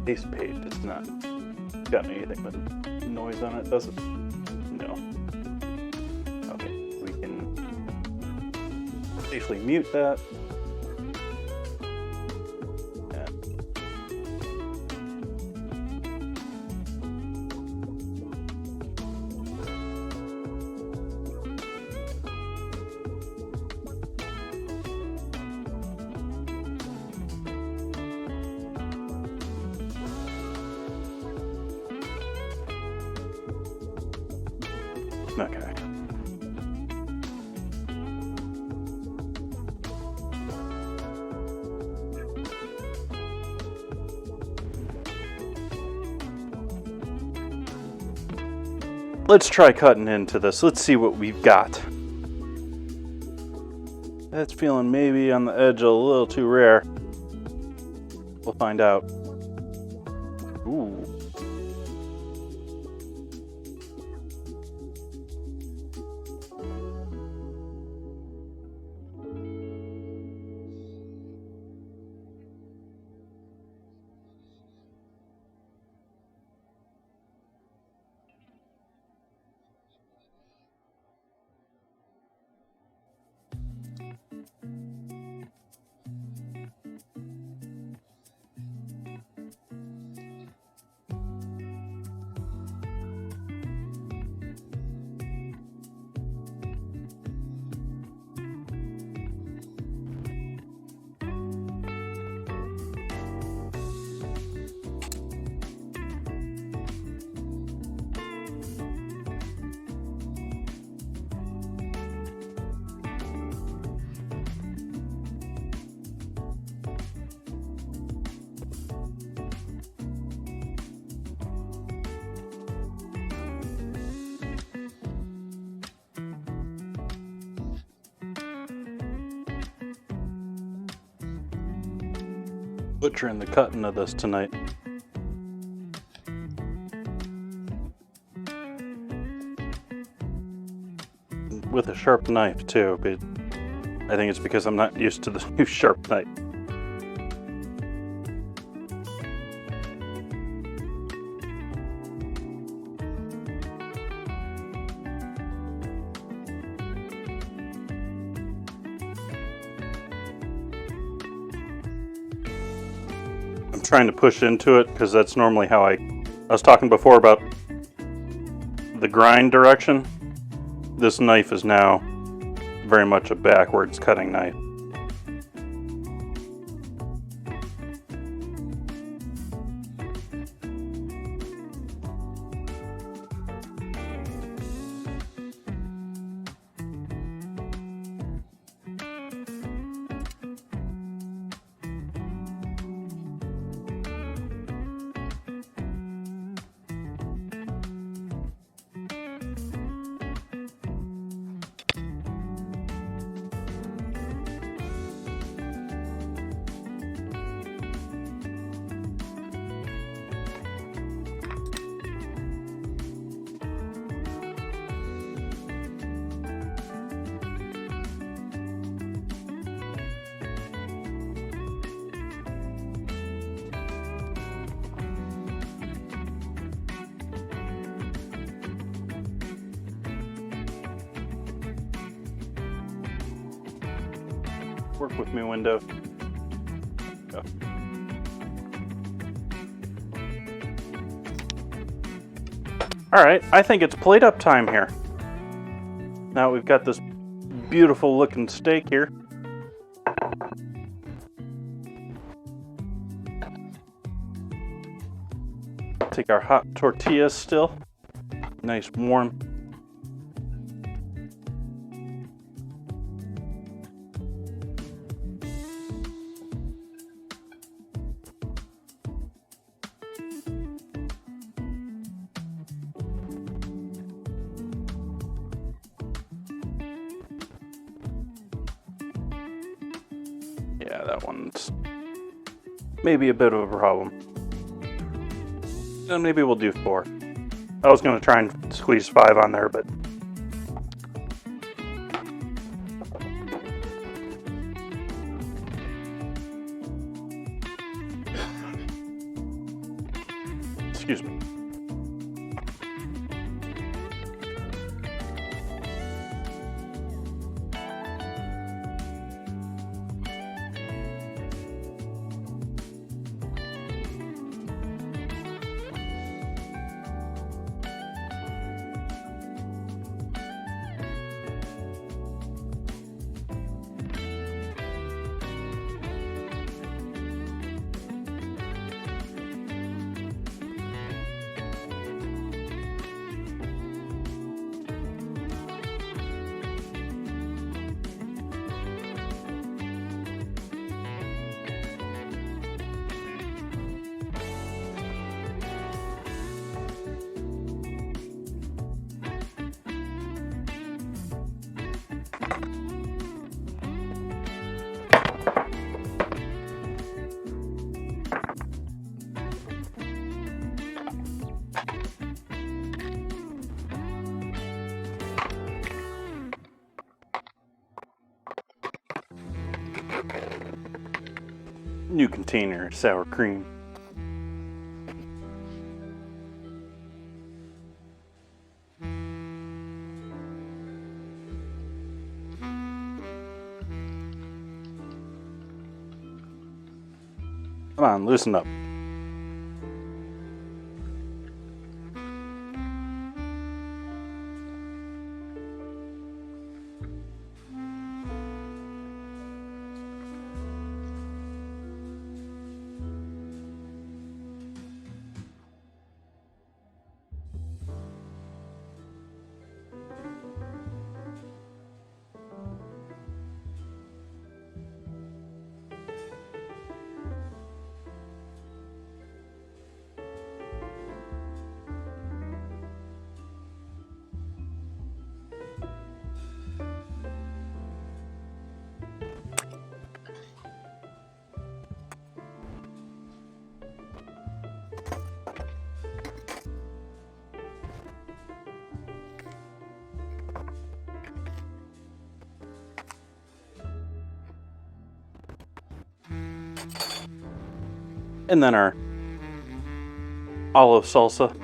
Base page is not got anything with noise on it, does it? No. Okay, we can safely mute that. Okay. let's try cutting into this. Let's see what we've got. That's feeling maybe on the edge a little too rare. We'll find out. Ooh. Butchering the cutting of this tonight. With a sharp knife too, but I think it's because I'm not used to the new sharp knife. Trying to push into it because that's normally how I was talking before about the grind direction. This knife is now very much a backwards cutting knife. Work with me, window. Go. Alright, I think it's plate up time here. Now we've got this beautiful looking steak here. Take our hot tortillas still. Nice warm. Yeah, that one's maybe a bit of a problem. Then maybe we'll do 4. I was going to try and squeeze 5 on there, but excuse me. new container of sour cream. Come on, loosen up. And then our olive salsa.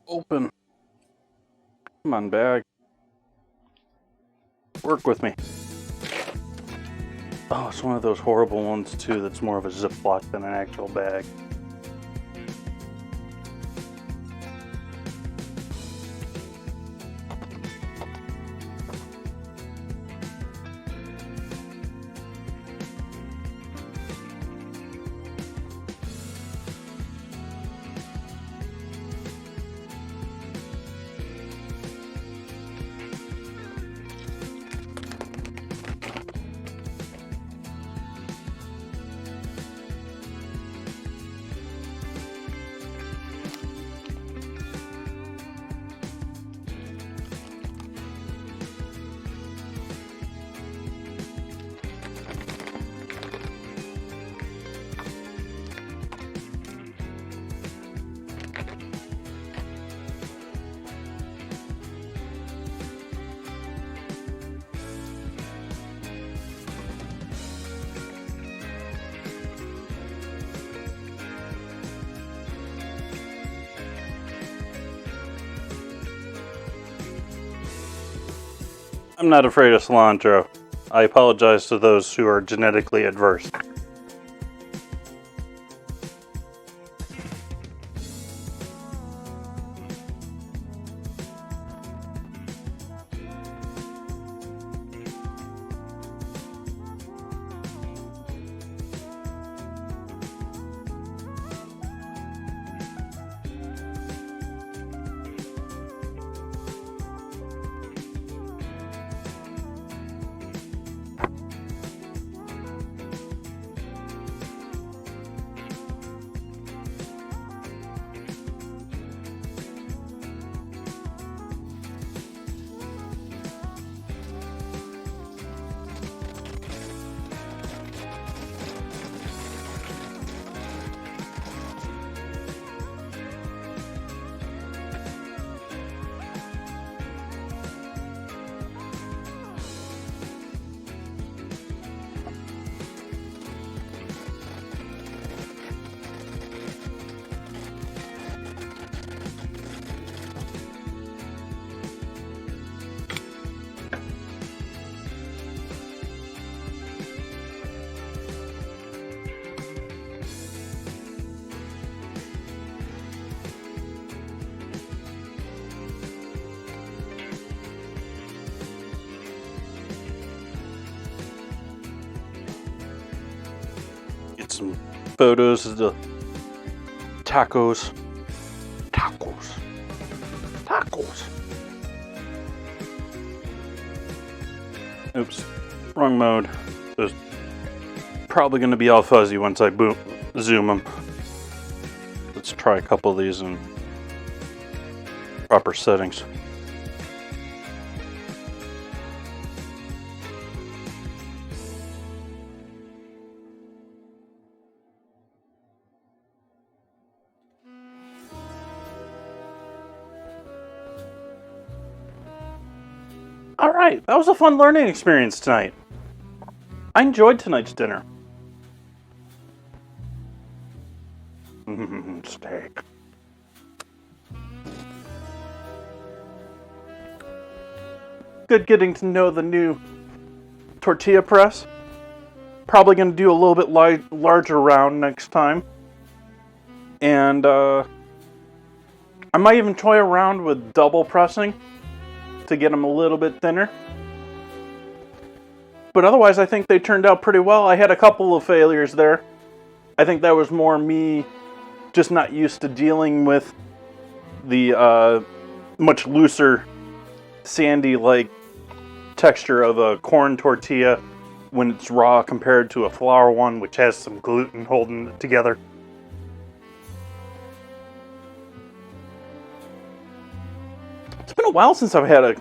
Open. Come on, bag. Work with me. Oh, it's one of those horrible ones too that's more of a Ziploc than an actual bag. I'm not afraid of cilantro. I apologize to those who are genetically adverse. Get some photos of the tacos. Tacos. Oops, wrong mode. There's probably going to be all fuzzy once I zoom them. Let's try a couple of these in proper settings. All right, that was a fun learning experience tonight. I enjoyed tonight's dinner. Steak. Good getting to know the new tortilla press. Probably going to do a little bit larger round next time. And I might even toy around with double pressing to get them a little bit thinner. But otherwise, I think they turned out pretty well. I had a couple of failures there. I think that was more me just not used to dealing with the much looser, sandy-like texture of a corn tortilla when it's raw compared to a flour one, which has some gluten holding it together. It's been a while since I've had a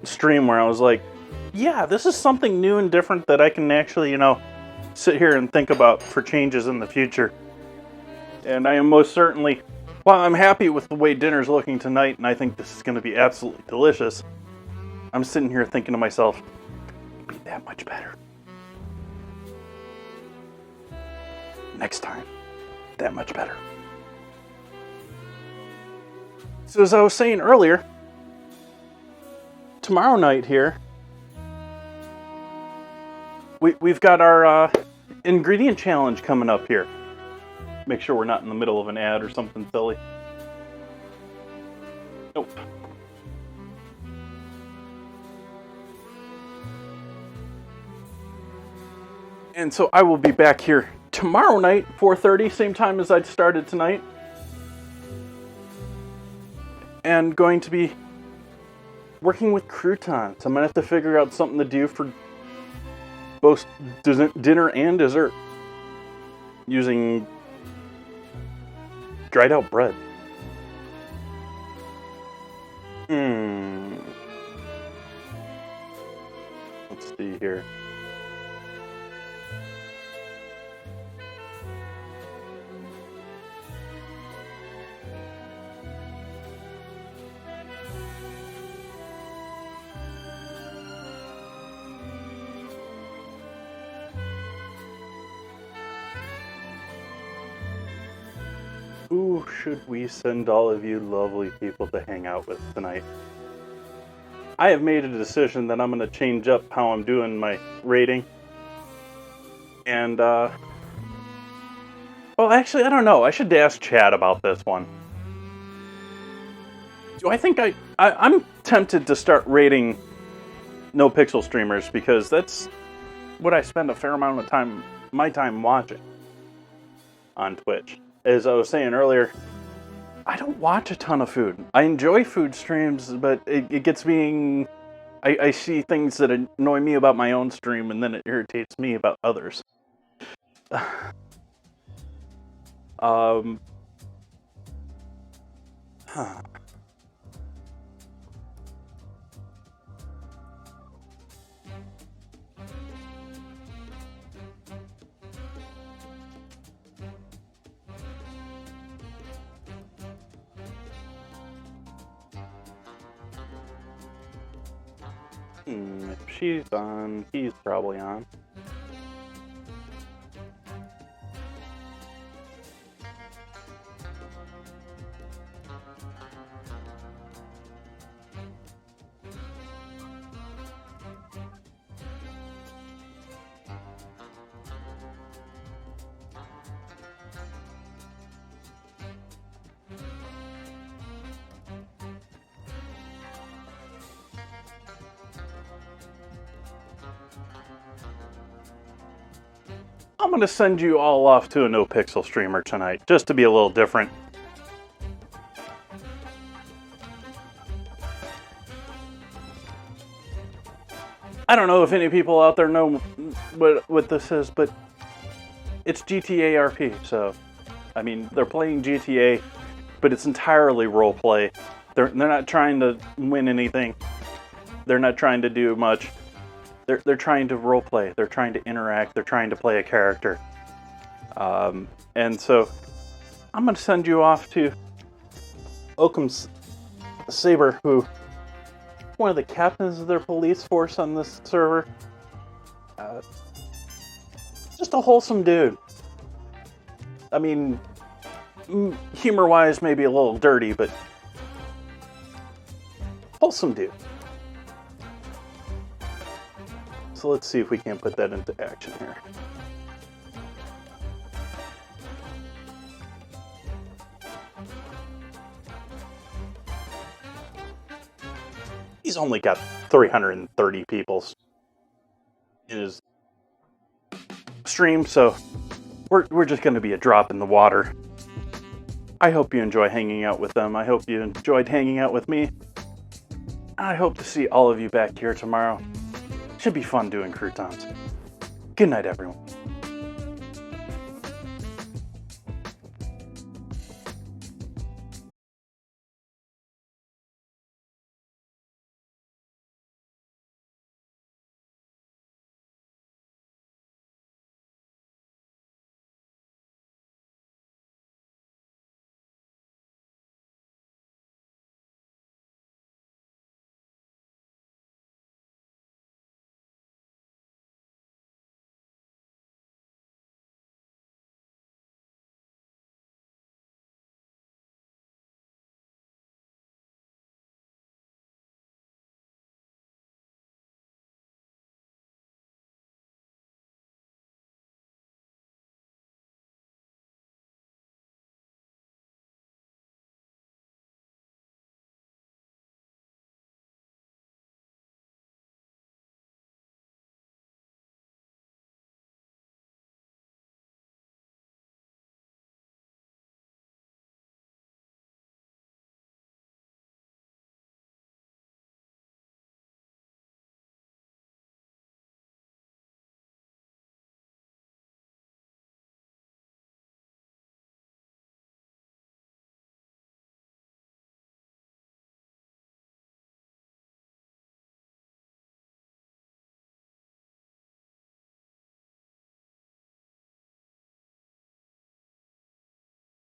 stream where I was like, yeah, this is something new and different that I can actually, sit here and think about for changes in the future. And I am most certainly, while I'm happy with the way dinner's looking tonight, and I think this is going to be absolutely delicious, I'm sitting here thinking to myself, it'd be that much better next time. That much better. So as I was saying earlier, tomorrow night here, we've got our ingredient challenge coming up here. Make sure we're not in the middle of an ad or something silly. Nope. And so I will be back here tomorrow night, 4:30, same time as I started tonight. And going to be working with croutons. I'm going to have to figure out something to do for both dinner and dessert using dried out bread. Let's see here. Who should we send all of you lovely people to hang out with tonight? I have made a decision that I'm going to change up how I'm doing my rating. And, well, actually, I don't know. I should ask Chad about this one. Do I think I'm tempted to start rating no pixel streamers because that's what I spend a fair amount of my time watching on Twitch. As I was saying earlier, I don't watch a ton of food. I enjoy food streams, but it gets me... I see things that annoy me about my own stream, and then it irritates me about others. If she's on, he's probably on. I'm going to send you all off to a no-pixel streamer tonight, just to be a little different. I don't know if any people out there know what this is, but it's GTA RP, so, I mean, they're playing GTA, but it's entirely roleplay. They're not trying to win anything. They're not trying to do much. They're trying to roleplay. They're trying to interact. They're trying to play a character. And so, I'm going to send you off to Occam's Saber, who one of the captains of their police force on this server. Just a wholesome dude. I mean, humor-wise, maybe a little dirty, but wholesome dude. So let's see if we can't put that into action here. He's only got 330 people in his stream, so we're just going to be a drop in the water. I hope you enjoy hanging out with them. I hope you enjoyed hanging out with me. I hope to see all of you back here tomorrow. Should be fun doing croutons. Good night, everyone.